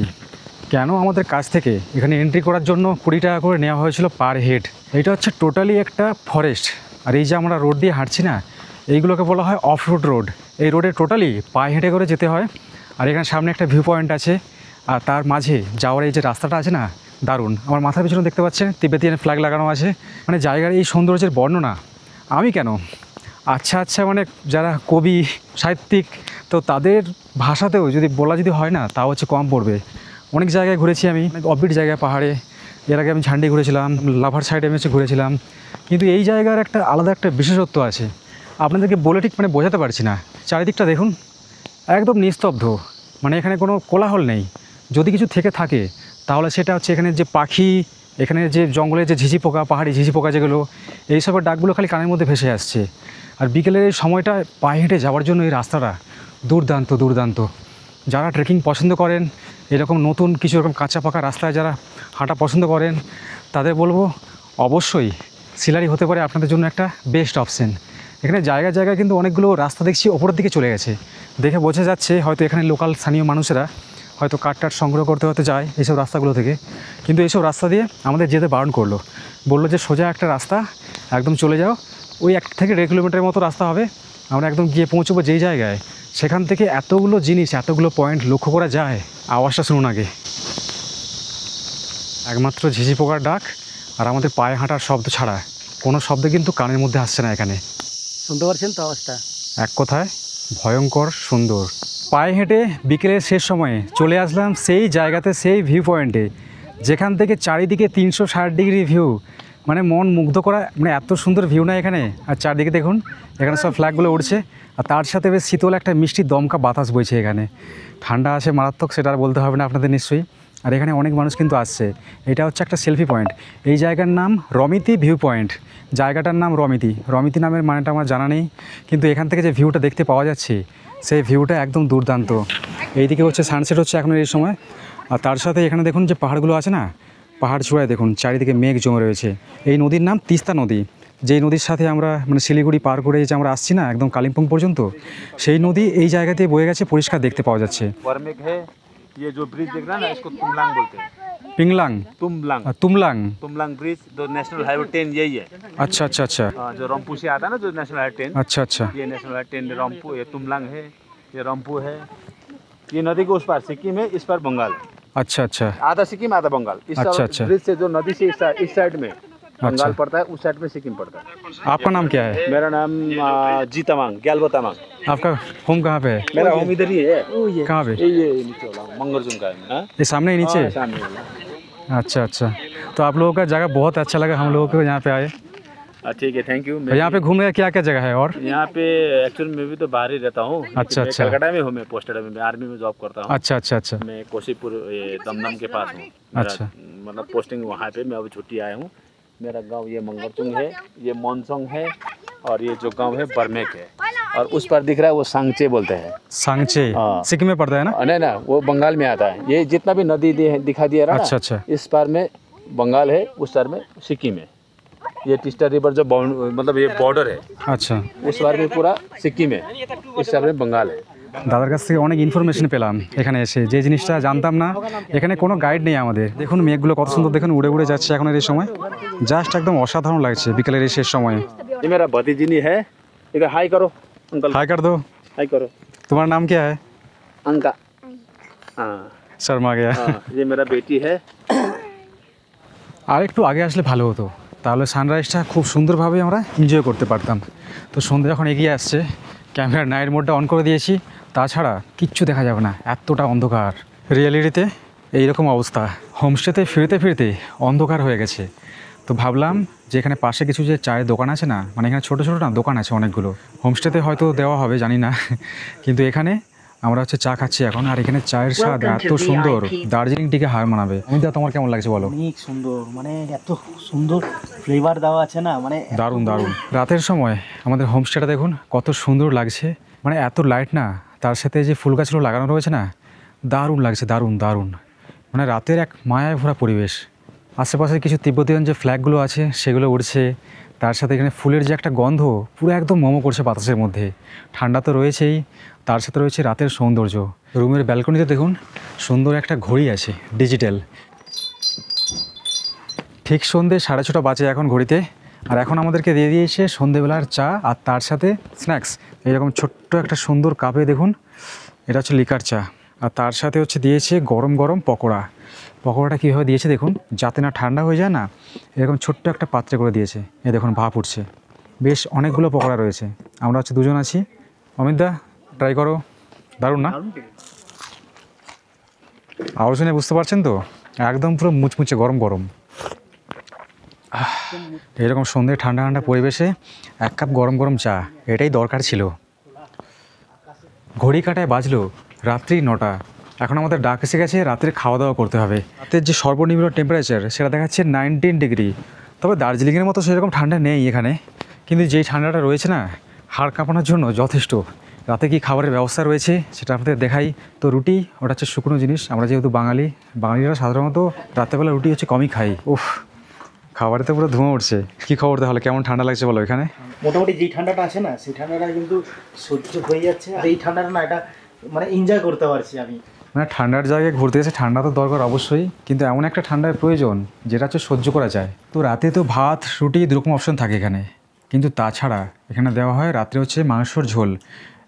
কেন আমাদের কাছ থেকে এখানে এন্ট্রি করার জন্য 20 টাকা করে নেওয়া হয়েছিল পার হেড। এটা হচ্ছে টোটালি একটা ফরেস্ট, আর এই যে আমরা রোড দিয়ে হাঁটছি না, এইগুলোকে বলা হয় অফ রোড রোড। এই রোডে টোটালি পায়ে হেঁটে করে যেতে হয়। আর এখানে সামনে একটা ভিউ পয়েন্ট আছে, আর তার মাঝে যাওয়ার এই যে রাস্তাটা আছে না, দারুণ। আমার মাথার পিছনে দেখতে পাচ্ছেন তিবেতিয়ান ফ্ল্যাগ লাগানো আছে। মানে জায়গার এই সৌন্দর্যের বর্ণনা আমি কেন, আচ্ছা মানে যারা কবি সাহিত্যিক, তো তাদের ভাষাতেও যদি বলা যদি হয় না তাও হচ্ছে কম পড়বে। অনেক জায়গায় ঘুরেছি আমি, অফবিট জায়গায় পাহাড়ে, এর আগে আমি ঝান্ডি ঘুরেছিলাম, লাভার সাইডে আমি ঘুরেছিলাম, কিন্তু এই জায়গার একটা আলাদা একটা বিশেষত্ব আছে, আপনাদেরকে বলে ঠিক মানে বোঝাতে পারছি না। চারিদিকটা দেখুন একদম নিস্তব্ধ, মানে এখানে কোনো কোলাহল নেই। যদি কিছু থেকে থাকে তাহলে সেটা হচ্ছে এখানে যে পাখি, এখানে যে জঙ্গলের যে ঝিঝি পোকা, পাহাড়ি ঝিঝি পোকা যেগুলো, এইসবের ডাকগুলো খালি কানের মধ্যে ভেসে আসছে। আর বিকেলের এই সময়টা পায়ে হেঁটে যাওয়ার জন্য এই রাস্তাটা দুর্দান্ত দুর্দান্ত। যারা ট্রেকিং পছন্দ করেন, এরকম নতুন কিছু এরকম কাঁচা পাকা রাস্তায় যারা হাঁটা পছন্দ করেন, তাদের বলবো অবশ্যই সিলারি হতে পারে আপনাদের জন্য একটা বেস্ট অপশন। এখানে জায়গায় জায়গায় কিন্তু অনেকগুলো রাস্তা দেখছি ওপরের দিকে চলে গেছে, দেখে বোঝা যাচ্ছে হয়তো এখানে লোকাল স্থানীয় মানুষেরা হয়তো কাঠ সংগ্রহ করতে হতে যায় এইসব রাস্তাগুলো থেকে। কিন্তু এইসব রাস্তা দিয়ে আমাদের যেতে বারণ করলো, বললো যে সোজা একটা রাস্তা একদম চলে যাও, ওই 1 থেকে 1.5 কিলোমিটারের মতো রাস্তা হবে। আমরা একদম গিয়ে পৌঁছবো যেই জায়গায়, সেখান থেকে এতগুলো জিনিস, এতগুলো পয়েন্ট লক্ষ্য করা যায়। আওয়াজটা শুনুন আগে, একমাত্র ঝিঝি পোকার ডাক আর আমাদের পায়ে হাঁটার শব্দ ছাড়া কোনো শব্দ কিন্তু কানের মধ্যে আসছে না এখানে। শুনতে পাচ্ছেন তো আওয়াজটা? এক কথায় ভয়ঙ্কর সুন্দর। পায়ে হেঁটে বিকেলের শেষ সময়ে চলে আসলাম সেই জায়গাতে, সেই ভিউ পয়েন্টে, যেখান থেকে চারিদিকে 360 ডিগ্রি ভিউ, মানে মন মুগ্ধ করা, মানে এত সুন্দর ভিউ না এখানে। আর চারদিকে দেখুন, এখানে সব ফ্ল্যাগগুলো উড়ছে, আর তার সাথে বেশ শীতল একটা মিষ্টি দমকা বাতাস বইছে এখানে। ঠান্ডা আছে মারাত্মক, সেটা আর বলতে হবে না আপনাদের নিশ্চয়ই। আর এখানে অনেক মানুষ কিন্তু আসছে। এটা হচ্ছে একটা সেলফি পয়েন্ট। এই জায়গার নাম রমিতি ভিউ পয়েন্ট। জায়গাটার নাম রমিতি। রমিতি নামের মানেটা আমার জানা নেই, কিন্তু এখান থেকে যে ভিউটা দেখতে পাওয়া যাচ্ছে, সেই ভিউটা একদম দুর্দান্ত। এইদিকে হচ্ছে সানসেট হচ্ছে এখন এই সময়। আর তার সাথে এখানে দেখুন যে পাহাড়গুলো আছে না, পাহাড় চূড়ায় দেখুন চারিদিকে মেঘ জমে রয়েছে। এই নদীর নাম তিস্তা নদী। যেই নদীর সাথে আমরা মানে শিলিগুড়ি পার করে যে আমরা আসছি না একদম কালিম্পং পর্যন্ত, সেই নদী এই জায়গাতে বয়ে গেছে, পরিষ্কার দেখতে পাওয়া যাচ্ছে। बर्मेक है, ये जो ब्रिज देख रहा है ना, इसको तुमलांग बोलते हैं। पिंगलांग, तुमलांग, तुमलांग। तुमलांग ब्रिज, जो नेशनल हाईवे 10 यही है। अच्छा अच्छा अच्छा जो रंपू से आता है ना, जो नेशनल हाईवे 10, अच्छा अच्छा ये नेशनल हाईवे 10 रंपू, ये तुमलांग है, ये रंपू है। ये नदी के उस पार सिक्किम है, इस पार बंगाल है। अच्छा अच्छा आधा सिक्किम आधा बंगाल। इस अच्छा, अच्छा। ब्रिज से जो नदी से इस साइड में बंगाल पड़ता है, उस साइड में सिक्किम पड़ता है। आपका नाम क्या है? मेरा नाम जी तमांग, ग्यालबो तमांग। आपका होम कहाँ पे है? मेरा होम इधर ही है। कहाँ पे? ये नीचे वाला मंगरजुम का है। हाँ? ये सामने ही नीचे? हाँ, सामने वाला। अच्छा अच्छा, तो आप लोगों का जगह बहुत अच्छा लगा हम लोगों को यहाँ पे आए। ठीक है, थैंक यू। तो यहाँ पे घूमने का क्या क्या जगह है? और यहाँ पे एक्चुअली मैं भी तो बाहर ही रहता हूँ। अच्छा, मैं अच्छा। कलकत्ता में हूँ, मैं पोस्टेड में, मैं आर्मी में जॉब करता हूँ। अच्छा अच्छा अच्छा मैं कोशीपुर, ये दमदम के पास हूँ। मेरा, अच्छा। मतलब पोस्टिंग वहाँ पे, मैं अभी छुट्टी आया हूँ। मेरा गांव ये मंगरचुंग है, ये मोनसोंग है, और ये जो गांव है बर्मेक है। और उस पर दिख रहा है वो सांगचे बोलते हैं। सांगचे हाँ। सिक्किम में पड़ता है ना? नहीं ना, वो बंगाल में आता है। ये जितना भी नदी दिखा दिया रहा ना, अच्छा अच्छा इस पार में बंगाल है, उस पार में सिक्किम है। ये टिस्टा रिवर जो मतलब ये बॉर्डर है, अच्छा। उस पार में पूरा सिक्किम है, इस पार में बंगाल है। দাদার কাছ থেকে অনেক ইনফরমেশন পেলাম এখানে এসে, যে জিনিসটা জানতাম না। এখানে কোনো গাইড নেই আমাদের। দেখুন মেঘগুলো কত সুন্দর, দেখুন উড়ে উড়ে যাচ্ছে এখন এই সময়। জাস্ট একদম অসাধারণ লাগছে বিকেলের এই শেষ সময়ে। ये मेरा भतीजिनी है, इधर हाई करो अंकल, हाय कर दो। हाई करो। तुम्हारा नाम क्या है? अंका। हाँ शर्मा गया। हाँ, ये मेरा बेटी है। আর একটু আগে আসলে ভালো হতো, তাহলে সানরাইজটা খুব সুন্দরভাবে আমরা এনজয় করতে পারতাম। তো সন্ধ্যা যখন এগিয়ে আসছে, ক্যামেরার নাইট মোডটা অন করে দিয়েছি, তাছাড়া কিচ্ছু দেখা যাবে না, এতটা অন্ধকার। রিয়েলিটিতে এইরকম অবস্থা। হোমস্টেতে ফিরতে ফিরতে অন্ধকার হয়ে গেছে। তো ভাবলাম যে এখানে পাশে কিছু যে চায়ের দোকান আছে না, মানে এখানে ছোটো ছোটো না দোকান আছে অনেকগুলো, হোমস্টেতে হয়তো দেওয়া হবে জানি না, কিন্তু এখানে আমরা হচ্ছে চা খাচ্ছি এখন। আর এখানে চায়ের স্বাদ এত সুন্দর, দার্জিলিং টিকে হার মানাবে। অমিতা, তোমার কেমন লাগছে বলো? অনেক সুন্দর, মানে এত সুন্দর ফ্লেভার দেওয়া আছে না, মানে দারুণ দারুণ। রাতের সময় আমাদের হোমস্টেটা দেখুন কত সুন্দর লাগছে, মানে এত লাইট না, তার সাথে যে ফুল গাছগুলো লাগানো রয়েছে না, দারুণ লাগছে, দারুণ দারুণ। মানে রাতের এক মায়ায় ভরা পরিবেশ। আশেপাশে কিছু তিব্বতীয়ান যে ফ্ল্যাগগুলো আছে সেগুলো উড়ছে, তার সাথে এখানে ফুলের যে একটা গন্ধ পুরো একদম মোমো করছে বাতাসের মধ্যে। ঠান্ডা তো রয়েছেই, তার সাথে রয়েছে রাতের সৌন্দর্য। রুমের ব্যালকনিতে দেখুন সুন্দর একটা ঘড়ি আছে ডিজিটাল। ঠিক সন্ধ্যে 6:30 বাজে এখন ঘড়িতে। আর এখন আমাদেরকে দিয়ে দিয়েছে সন্ধেবেলার চা, আর তার সাথে স্ন্যাক্স। এইরকম ছোট্ট একটা সুন্দর কাপে দেখুন, এটা হচ্ছে লিকার চা। আর তার সাথে হচ্ছে দিয়েছে গরম গরম পকোড়া। পকোড়াটা কীভাবে দিয়েছে দেখুন, যাতে না ঠান্ডা হয়ে যায় না, এরকম ছোট্ট একটা পাত্রে করে দিয়েছে। এ দেখুন ভাপ উঠছে, বেশ অনেকগুলো পকোড়া রয়েছে। আমরা হচ্ছে দুজন আছি। অমিতদা ট্রাই করো, দারুণ না? আওয়াজ শুনে বুঝতে পারছেন তো, একদম পুরো মুচমুচে গরম গরম। এরকম সন্ধ্যে ঠান্ডা ঠান্ডা পরিবেশে 1 কাপ গরম গরম চা, এটাই দরকার ছিল। ঘড়ি কাটায় বাজলো রাত্রি 9টা। এখন আমাদের ডাক এসে গেছে রাতের খাওয়া দাওয়া করতে হবে। রাতের যে সর্বনিম্ন টেম্পারেচার সেটা দেখাচ্ছে 19 ডিগ্রি। তবে দার্জিলিংয়ের মতো সেরকম ঠান্ডা নেই এখানে, কিন্তু যেই ঠান্ডাটা রয়েছে না, হাড় কাঁপানোর জন্য যথেষ্ট। রাতে কি খাবারের ব্যবস্থা রয়েছে সেটা আপনাদের দেখাই। তো রুটি, ওটা হচ্ছে শুকনো জিনিস। আমরা যেহেতু বাঙালিরা সাধারণত রাত্রেবেলা রুটি হচ্ছে কমই খাই। উফ, খাবারে তো পুরো ধোঁয়া উঠছে। কী খবর তাহলে, কেমন ঠান্ডা লাগছে বলো এখানে? মোটামুটি যে ঠান্ডাটা আছে না, সেই ঠান্ডাটা কিন্তু সহ্য হয়ে যাচ্ছে। আর এই ঠান্ডাটা না, এটা মানে এনজয় করতে পারছি আমি। মানে ঠান্ডার জায়গায় ঘুরতে গেছে, ঠান্ডা তো দরকার অবশ্যই, কিন্তু এমন একটা ঠান্ডার প্রয়োজন যেটা হচ্ছে সহ্য করা যায়। তো রাতে তো ভাত রুটি দুরকম অপশন থাকে এখানে, কিন্তু তাছাড়া এখানে দেওয়া হয় রাত্রে হচ্ছে মাংসর ঝোল।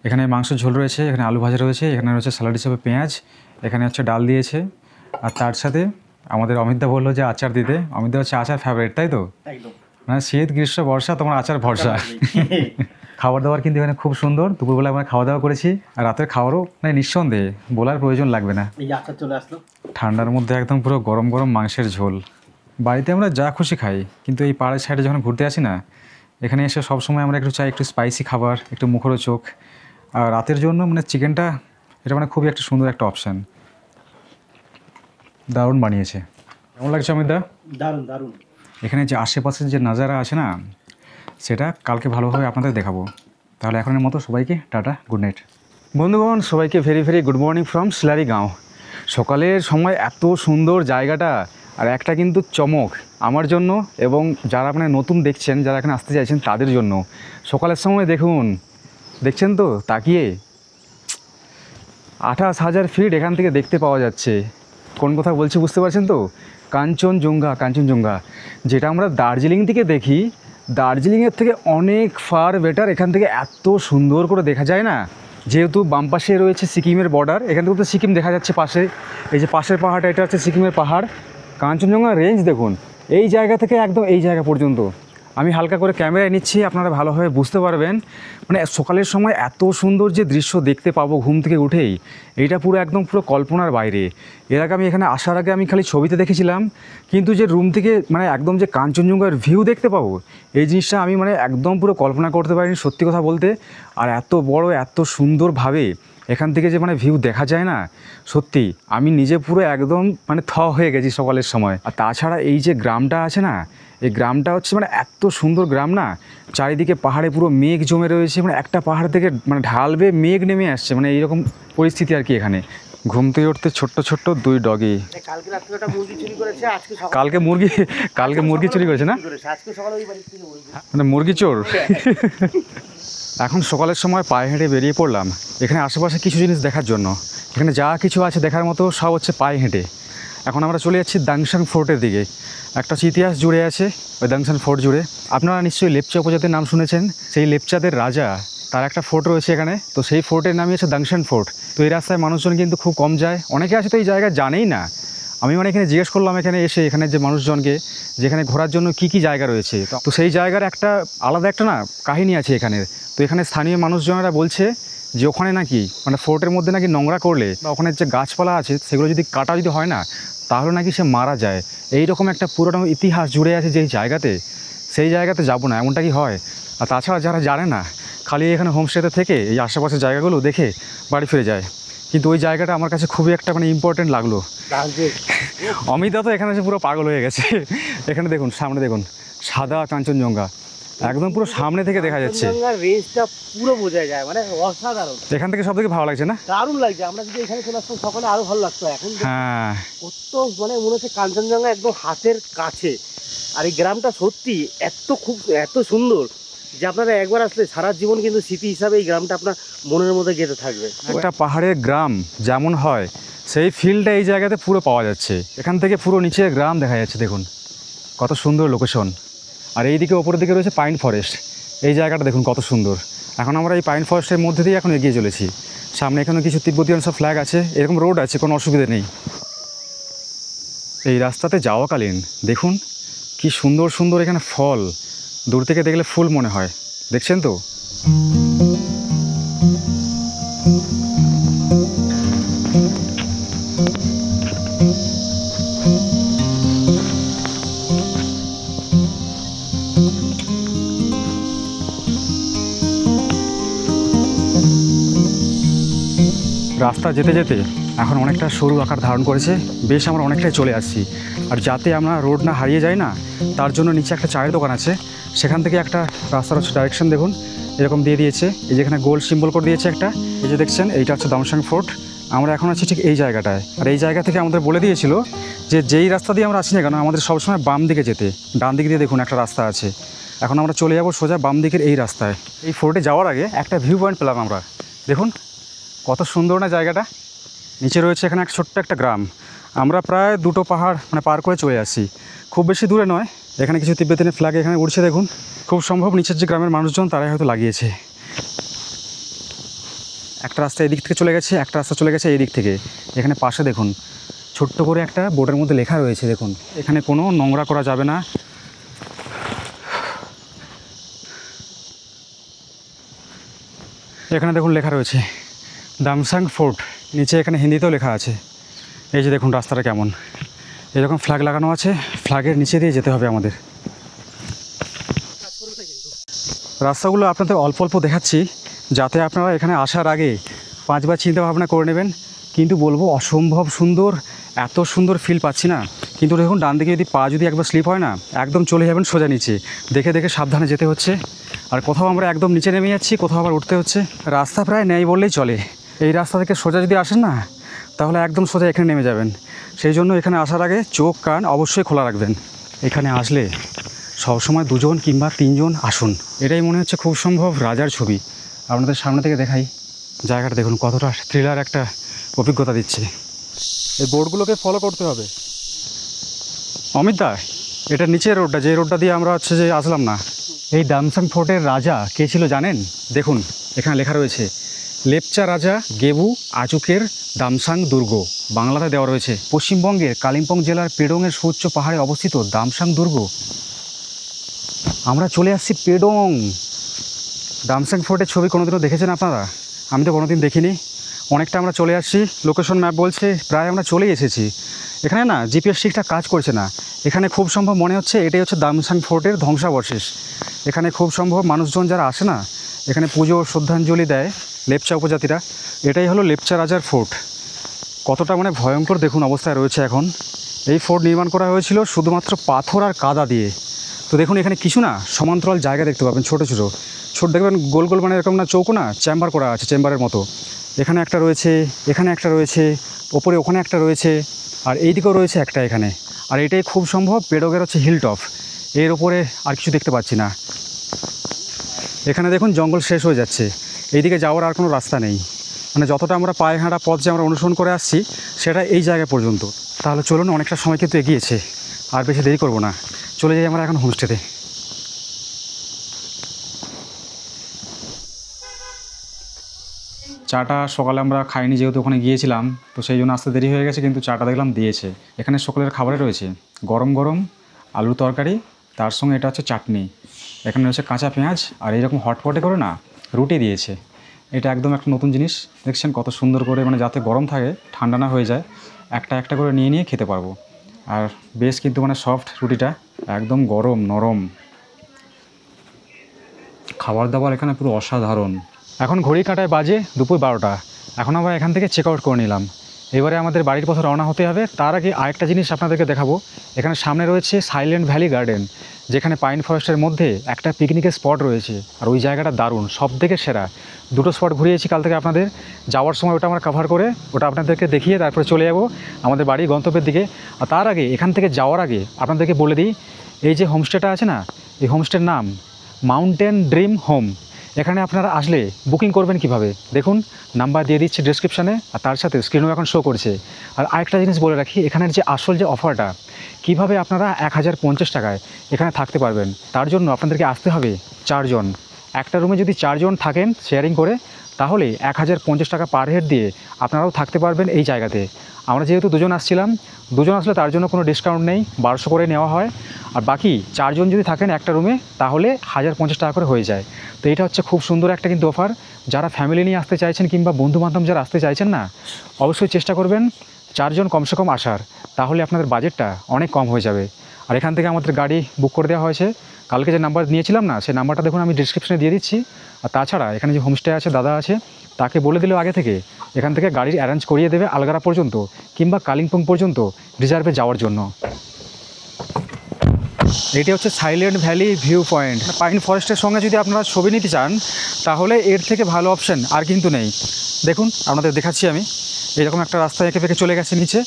এখানে মাংসের ঝোল রয়েছে, এখানে আলু ভাজা রয়েছে, এখানে রয়েছে স্যালাড হিসেবে পেঁয়াজ, এখানে হচ্ছে ডাল দিয়েছে, আর তার সাথে আমাদের অমিতদা বললো যে আচার দিতে। অমিতদা হচ্ছে আচার ফেভারিট, তাই তো? একদম। মানে শীত গ্রীষ্ম বর্ষা তোমার আচার ভরসা। খাবার দাবার কিন্তু এখানে খুব সুন্দর। দুপুরবেলা আমরা খাওয়া দাওয়া করেছি, আর রাতের খাবারও মানে নিঃসন্দেহে বলার প্রয়োজন লাগবে না। এই আচার চলে আসলো। ঠান্ডার মধ্যে একদম পুরো গরম গরম মাংসের ঝোল। বাড়িতে আমরা যা খুশি খাই, কিন্তু এই পাড়ার সাইডে যখন ঘুরতে আসি না, এখানে এসে সবসময় আমরা একটু চাই একটু স্পাইসি খাবার, একটু মুখরোচক। আর রাতের জন্য মানে চিকেনটা এটা মানে খুবই একটা সুন্দর একটা অপশান। দারুণ বানিয়েছে। কেমন লাগছে অমিতদা? দারুণ দারুণ। এখানে যে আশেপাশের যে নাজারা আছে না, সেটা কালকে ভালোভাবে আপনাদের দেখাবো। তাহলে এখনের মতো সবাইকে টাটা, গুড নাইট। বন্ধুগণ, সবাইকে very very good morning from Shilari Gaon. সকালের সময় এত সুন্দর জায়গাটা, আর একটা কিন্তু চমক আমার জন্য এবং যারা আপনারা নতুন দেখছেন, যারা এখানে আসতে চাইছেন তাদের জন্য। সকালের সময় দেখুন, দেখছেন তো তাকিয়ে 28,000 ফিট এখান থেকে দেখতে পাওয়া যাচ্ছে। কোন কথা বলছি বুঝতে পারছেন তো? কাঞ্চনজঙ্ঘা। কাঞ্চনজঙ্ঘা যেটা আমরা দার্জিলিং থেকে দেখি, দার্জিলিংয়ের থেকে অনেক ফার বেটার এখান থেকে এত সুন্দর করে দেখা যায় না। যেহেতু বাম পাশে রয়েছে সিকিমের বর্ডার, এখান থেকে তো সিকিম দেখা যাচ্ছে পাশে। এই যে পাশের পাহাড়টা, এটা হচ্ছে সিকিমের পাহাড়। কাঞ্চনজঙ্ঘা রেঞ্জ দেখুন, এই জায়গা থেকে একদম এই জায়গা পর্যন্ত। আমি হালকা করে ক্যামেরায় নিচ্ছি, আপনারা ভালোভাবে বুঝতে পারবেন। মানে সকালের সময় এত সুন্দর যে দৃশ্য দেখতে পাবো ঘুম থেকে উঠেই, এইটা পুরো একদম পুরো কল্পনার বাইরে। এর আগে আমি এখানে আসার আগে আমি খালি ছবিতে দেখেছিলাম, কিন্তু যে রুম থেকে মানে একদম যে কাঞ্চনজঙ্ঘার ভিউ দেখতে পাবো, এই জিনিসটা আমি মানে একদম পুরো কল্পনা করতে পারিনি, সত্যি কথা বলতে। আর এত বড় এত সুন্দরভাবে এখান থেকে যে মানে ভিউ দেখা যায় না, সত্যি আমি নিজে পুরো একদম মানে হয়ে গেছি সকালের সময়। আর তাছাড়া এই যে গ্রামটা আছে না, এই গ্রামটা হচ্ছে মানে এত সুন্দর গ্রাম না। চারিদিকে পাহাড়ে পুরো মেঘ জমে রয়েছে, মানে একটা পাহাড় থেকে মানে ঢালবে মেঘ নেমে আসছে, মানে এইরকম পরিস্থিতি আর কি এখানে। ঘুম থেকে উঠতে ছোট্ট ছোট্ট দুই ডগি। কালকে রাত্রে একটা মুরগি চুরি করেছে, আজকে কালকে মুরগি চুরি করেছে না, আজকে সকালে ওই বাড়ি থেকে মুরগি। মানে মুরগি চোর। এখন সকালের সময় পায়ে হেঁটে বেরিয়ে পড়লাম এখানে আশেপাশে কিছু জিনিস দেখার জন্য। এখানে যা কিছু আছে দেখার মতো সব হচ্ছে পায়ে হেঁটে। এখন আমরা চলে যাচ্ছি দাংশাং ফোর্টের দিকে। একটা ইতিহাস জুড়ে আছে ওই দাংশাং ফোর্ট জুড়ে। আপনারা নিশ্চয়ই লেপচা উপজাতির নাম শুনেছেন, সেই লেপচাদের রাজা তার একটা ফোর্ট রয়েছে এখানে। তো সেই ফোর্টের নামই হচ্ছে দাংশাং ফোর্ট। তো এই রাস্তায় মানুষজন কিন্তু খুব কম যায়, অনেকে আছে তো এই জায়গা জানেই না। আমি মানে এখানে জিজ্ঞেস করলাম এখানে এসে, এখানে যে মানুষজনকে, যেখানে ঘোরার জন্য কি কি জায়গা রয়েছে। তো সেই জায়গার একটা আলাদা একটা না কাহিনী আছে এখানে। তো এখানে স্থানীয় মানুষজনেরা বলছে যে ওখানে নাকি মানে ফোর্টের মধ্যে নাকি নোংরা করলে বা ওখানে যে গাছপালা আছে সেগুলো যদি কাটা যদি হয় না, তাহলে নাকি সে মারা যায়। এই রকম একটা পুরোনো ইতিহাস জুড়ে আছে যেই জায়গাতে, সেই জায়গাতে যাবো না এমনটা কি হয়? আর তাছাড়া যারা জানে না, খালি এখানে হোমস্টেতে থেকে এই আশেপাশের জায়গাগুলো দেখে বাড়ি ফিরে যায়। কিন্তু ওই জায়গাটা আমার কাছে খুবই একটা মানে ইম্পর্টেন্ট লাগলো। অমিতা তো এখানে এসে পুরো পাগল হয়ে গেছে। এখানে দেখুন, সামনে দেখুন সাদা কাঞ্চনজঙ্ঘা, একদম পুরো সামনে থেকে দেখা যাচ্ছে। রেঞ্জটা পুরো বোঝা যায়, মানে অসাধারণ। এখান থেকে সব থেকে ভালো লাগছে না? দারুণ লাগছে। আমরা যদি এখানে চলে আসতাম সকালে আরো ভালো লাগতো। এখন হ্যাঁ, কত মানে মনে হচ্ছে কাঞ্চনজঙ্ঘা একদম হাতের কাছে। আর এই গ্রামটা সত্যি এত সুন্দর যে আপনারা একবার আসলে সারা জীবন কিন্তু স্মৃতি হিসাবে এই গ্রামটা আপনার মনের মধ্যে গেঁথে থাকবে। একটা পাহাড়ের গ্রাম যেমন হয় সেই ফিলটা এই জায়গাতে পুরো পাওয়া যাচ্ছে। এখান থেকে পুরো নিচে গ্রাম দেখা যাচ্ছে, দেখুন কত সুন্দর লোকেশন। আর এইদিকে ওপরের দিকে রয়েছে পাইন ফরেস্ট। এই জায়গাটা দেখুন কত সুন্দর। এখন আমরা এই পাইন ফরেস্টের মধ্যে দিয়ে এখন এগিয়ে চলেছি। সামনে এখানে কিছু তিব্বতীয়ান সব ফ্ল্যাগ আছে, এরকম রোড আছে, কোনো অসুবিধা নেই। এই রাস্তাতে যাওয়াকালীন দেখুন কি সুন্দর সুন্দর এখানে ফল, দূর থেকে দেখলে ফুল মনে হয়, দেখছেন তো? রাস্তা যেতে যেতে এখন অনেকটা সরু আকার ধারণ করেছে, বেশ আমরা অনেকটাই চলে আসছি। আর যাতে আমরা রোড না হারিয়ে যাই না, তার জন্য নিচে একটা চায়ের দোকান আছে, সেখান থেকে একটা রাস্তার হচ্ছে ডাইরেকশন দেখুন এরকম দিয়ে দিয়েছে। এই যেখানে গোল সিম্বল করে দিয়েছে একটা, এই যে দেখছেন এইটা হচ্ছে দামসাং ফোর্ট। আমরা এখন আছি ঠিক এই জায়গাটায়। আর এই জায়গা থেকে আমাদের বলে দিয়েছিল যে যেই রাস্তা দিয়ে আমরা আসি না কেন, আমাদের সবসময় বাম দিকে যেতে। ডান দিক দিয়ে দেখুন একটা রাস্তা আছে। এখন আমরা চলে যাবো সোজা বাম দিকের এই রাস্তায়। এই ফোর্টে যাওয়ার আগে একটা ভিউ পয়েন্ট পেলাম আমরা, দেখুন কত সুন্দর না জায়গাটা। নিচে রয়েছে এখানে ছোট্ট একটা গ্রাম। আমরা প্রায় দুটো পাহাড় মানে পার করে চলে আসি, খুব বেশি দূরে নয়, এখানে কিছু তিব্বতের ফ্ল্যাগ এখানে উড়ছে দেখুন। খুব সম্ভব নিচের যে গ্রামের মানুষজন তারাই হয়তো লাগিয়েছে। একটা রাস্তা এদিক থেকে চলে গেছে, একটা রাস্তা চলে গেছে এই দিক থেকে। এখানে পাশে দেখুন ছোট্ট করে একটা বোর্ডের মধ্যে লেখা রয়েছে দেখুন, এখানে কোনো নোংরা করা যাবে না। এখানে দেখুন লেখা রয়েছে দামসাং ফোর্ট, নিচে এখানে হিন্দিতেও লেখা আছে। এই যে দেখুন রাস্তাটা কেমন, এরকম ফ্ল্যাগ লাগানো আছে, ফ্ল্যাগের নিচে দিয়ে যেতে হবে আমাদের। রাস্তাগুলো আপনাদের অল্প অল্প দেখাচ্ছি যাতে আপনারা এখানে আসার আগে 5 বার চিন্তা ভাবনা করে নেবেন। কিন্তু বলবো অসম্ভব সুন্দর, এত সুন্দর ফিল পাচ্ছি না। কিন্তু দেখুন ডান দিকে যদি পা যদি একবার স্লিপ হয় না, একদম চলে যাবেন সোজা নিচে। দেখে দেখে সাবধানে যেতে হচ্ছে। আর কোথাও আমরা একদম নিচে নেমে যাচ্ছি, কোথাও আবার উঠতে হচ্ছে। রাস্তা প্রায় নেই বললেই চলে। এই রাস্তা থেকে সোজা যদি আসেন না, তাহলে একদম সোজা এখানে নেমে যাবেন। সেই জন্য এখানে আসার আগে চোখ কান অবশ্যই খোলা রাখবেন। এখানে আসলে সবসময় 2 জন কিংবা 3 জন আসুন। এটাই মনে হচ্ছে খুব সম্ভব রাজার ছবি। আপনাদের সামনে থেকে দেখাই, জায়গাটা দেখুন কতটা থ্রিলার একটা অভিজ্ঞতা দিচ্ছে। এই বোর্ডগুলোকে ফলো করতে হবে। অমিত দা, এটা নিচের রোডটা, যে রোডটা দিয়ে আমরা হচ্ছে যে আসলাম না। এই দামসাং ফোর্টের রাজা কে ছিল জানেন? দেখুন এখানে লেখা রয়েছে লেপচা রাজা গেবু আচুকের দামসাং দুর্গ। বাংলাতে দেওয়া রয়েছে পশ্চিমবঙ্গের কালিম্পং জেলার পেডংয়ের সুউচ্চ পাহাড়ে অবস্থিত দামসাং দুর্গ। আমরা চলে আসছি পেডং। দামসাং ফোর্টের ছবি কোনোদিনও দেখেছেন আপনারা? আমি তো কোনোদিন দেখিনি। অনেকটা আমরা চলে আসছি, লোকেশন ম্যাপ বলছে প্রায় আমরা চলেই এসেছি। এখানে না জিপিএস ঠিকঠাক কাজ করছে না। এখানে খুব সম্ভব মনে হচ্ছে এটাই হচ্ছে দামসাং ফোর্টের ধ্বংসাবশেষ। এখানে খুব সম্ভব মানুষজন যারা আসে না, এখানে পুজো শ্রদ্ধাঞ্জলি দেয় লেপচা উপজাতিরা। এটাই হলো লেপচা রাজার ফোর্ট। কতটা মানে ভয়ঙ্কর দেখুন অবস্থায় রয়েছে এখন। এই ফোর্ট নির্মাণ করা হয়েছিল শুধুমাত্র পাথর আর কাদা দিয়ে। তো দেখুন এখানে কিছু না সমান্তরাল জায়গা দেখতে পাবেন, ছোটো ছোটো ছোট দেখবেন গোল গোল, মানে এরকম না চৌকো না, চেম্বার করা আছে চেম্বারের মতো। এখানে একটা রয়েছে, এখানে একটা রয়েছে, ওপরে ওখানে একটা রয়েছে, আর এই দিকেও রয়েছে একটা এখানে। আর এটাই খুব সম্ভব পেডগের হচ্ছে হিল টপ। এর ওপরে আর কিছু দেখতে পাচ্ছি না। এখানে দেখুন জঙ্গল শেষ হয়ে যাচ্ছে, এইদিকে যাওয়ার আর কোনো রাস্তা নেই। মানে যতটা আমরা পায়ে হাঁটা পথ যে আমরা অনুসরণ করে আসছি সেটা এই জায়গা পর্যন্ত। তাহলে চলুন, অনেকটা সময় কিন্তু এগিয়েছে, আর বেশি দেরি করব না, চলে যাই আমরা এখন হোমস্টেতে। চাটা সকালে আমরা খাইনি, যেহেতু ওখানে গিয়েছিলাম, তো সেই জন্য আসতে দেরি হয়ে গেছে। কিন্তু চাটা দেখলাম দিয়েছে। এখানে সকালের খাবারে রয়েছে গরম গরম আলুর তরকারি, তার সঙ্গে এটা হচ্ছে চাটনি। এখানে রয়েছে কাঁচা পেঁয়াজ, আর এইরকম হটপটে করে না রুটি দিয়েছে। এটা একদম একটা নতুন জিনিস, দেখছেন কত সুন্দর করে, মানে যাতে গরম থাকে ঠান্ডা না হয়ে যায়। একটা একটা করে নিয়ে নিয়ে খেতে পারবো। আর বেশ কিন্তু মানে সফট রুটিটা, একদম গরম নরম। খাবার দাবার এখানে পুরো অসাধারণ। এখন ঘড়ি কাঁটায় বাজে দুপুর 12টা। এখন আমরা এখান থেকে চেক আউট করে নিলাম। এবারে আমাদের বাড়ির পথে রওনা হতে হবে। তার আগে আরেকটা জিনিস আপনাদেরকে দেখাবো। এখানে সামনে রয়েছে সাইলেন্ট ভ্যালি গার্ডেন, যেখানে পাইন ফরেস্টের মধ্যে একটা পিকনিকের স্পট রয়েছে। আর ওই জায়গাটা দারুণ, সব থেকে সেরা। 2টো স্পট ঘুরিয়েছি কাল থেকে আপনাদের। যাওয়ার সময় ওটা আমরা কভার করে ওটা আপনাদেরকে দেখিয়ে তারপরে চলে যাবো আমাদের বাড়ির গন্তব্যের দিকে। আর তার আগে এখান থেকে যাওয়ার আগে আপনাদেরকে বলে দিই, এই যে হোমস্টেটা আছে না, এই হোমস্টের নাম মাউন্টেন ড্রিম হোম। এখানে আপনারা আসলে বুকিং করবেন কিভাবে দেখুন, নাম্বার দিয়ে দিচ্ছি ডেসক্রিপশানে, আর তার সাথে স্ক্রিনেও এখন শো করছে। আর আরেকটা জিনিস বলে রাখি, এখানের যে আসল যে অফারটা, কিভাবে আপনারা 1050 টাকায় এখানে থাকতে পারবেন, তার জন্য আপনাদেরকে আসতে হবে 4 জন। একটা রুমে যদি 4 জন থাকেন শেয়ারিং করে, তাহলে 1050 টাকা পার হেড দিয়ে আপনারাও থাকতে পারবেন এই জায়গাতে। আমরা যেহেতু 2 জন আসছিলাম, 2 জন আসলে তার জন্য কোনো ডিসকাউন্ট নেই, 1200 করে নেওয়া হয়। আর বাকি 4 জন যদি থাকেন একটা রুমে, তাহলে 1050 টাকা করে হয়ে যায়। তো এটা হচ্ছে খুব সুন্দর একটা কিন্তু অফার। যারা ফ্যামিলি নিয়ে আসতে চাইছেন কিংবা বন্ধুবান্ধব যারা আসতে চাইছেন না, অবশ্যই চেষ্টা করবেন 4 জন কমসে কম আসার, তাহলে আপনাদের বাজেটটা অনেক কম হয়ে যাবে। আর এখান থেকে আমাদের গাড়ি বুক করে দেওয়া হয়েছে। কালকে যে নাম্বার নিয়েছিলাম না, সেই নাম্বারটা দেখুন আমি ডিসক্রিপশনে দিয়ে দিচ্ছি। আর তাছাড়া এখানে যে হোমস্টে আছে দাদা আছে, তাকে বলে দিলেও আগে থেকে এখান থেকে গাড়ির অ্যারেঞ্জ করিয়ে দেবে আলগারা পর্যন্ত কিংবা কালিম্পং পর্যন্ত রিজার্ভে যাওয়ার জন্য। এটি হচ্ছে silent valley view point. Pine ফরেস্টের সঙ্গে যদি আপনারা ছবি নিতে চান, তাহলে এর থেকে ভালো অপশন আর কিন্তু নেই। দেখুন আপনাদের দেখাচ্ছি আমি, এরকম একটা রাস্তা এঁকে বেঁকে চলে গেছে নিচে।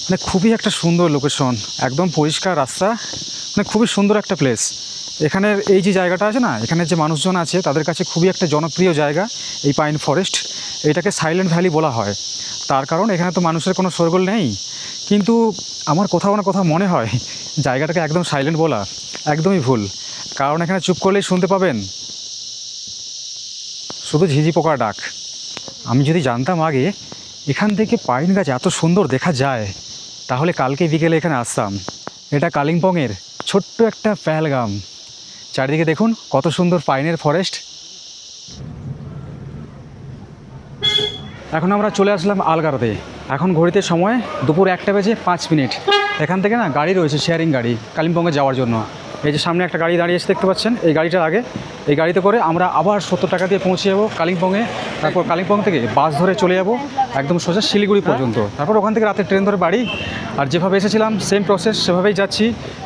মানে খুবই একটা সুন্দর লোকেশন, একদম পরিষ্কার রাস্তা, মানে খুবই সুন্দর একটা প্লেস। এখানের এই যে জায়গাটা আছে না, এখানে যে মানুষজন আছে তাদের কাছে খুবই একটা জনপ্রিয় জায়গা এই পাইন ফরেস্ট। এটাকে সাইলেন্ট ভ্যালি বলা হয়, তার কারণ এখানে তো মানুষের কোনো শোরগোল নেই, কিন্তু আমার কোথাও না কোথাও মনে হয় জায়গাটাকে একদম সাইলেন্ট বলা একদমই ভুল, কারণ এখানে চুপ করলেই শুনতে পাবেন শুধু ঝিঝি পোকার ডাক। আমি যদি জানতাম আগে এখান থেকে পাইন গাছ এত সুন্দর দেখা যায়, তাহলে কালকে বিকেলে এখানে আসতাম। এটা কালিম্পংয়ের ছোট্ট একটা পেহেলগাম। চারিদিকে দেখুন কত সুন্দর পাইনের ফরেস্ট। এখন আমরা চলে আসলাম আলগারোতে। এখন ঘড়িতে সময় দুপুর 1:05। এখান থেকে না গাড়ি রয়েছে, শেয়ারিং গাড়ি কালিম্পংয়ে যাওয়ার জন্য। এই যে সামনে একটা গাড়ি দাঁড়িয়ে এসে দেখতে পাচ্ছেন, এই গাড়িটার আগে। এই গাড়িতে করে আমরা আবার 70 টাকা দিয়ে পৌঁছে যাবো কালিম্পংয়ে। তারপর কালিম্পং থেকে বাস ধরে চলে যাব একদম সোজা শিলিগুড়ি পর্যন্ত। তারপর ওখান থেকে রাতে ট্রেন ধরে বাড়ি। আর যেভাবে এসেছিলাম সেম প্রসেস, সেভাবেই যাচ্ছি,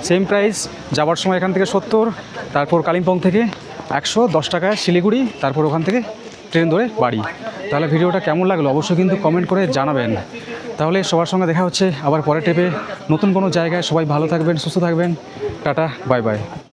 সেম প্রাইস। যাওয়ার সময় এখান থেকে 70, তারপর কালিম্পং থেকে 110 টাকায় শিলিগুড়ি, তারপর ওখান থেকে ট্রেন ধরে বাড়ি। তাহলে ভিডিওটা কেমন লাগলো অবশ্যই কিন্তু কমেন্ট করে জানাবেন। তাহলে সবার সঙ্গে দেখা হচ্ছে আবার পরের ট্রিপে নতুন কোনো জায়গায়। সবাই ভালো থাকবেন, সুস্থ থাকবেন। Tata, bye bye.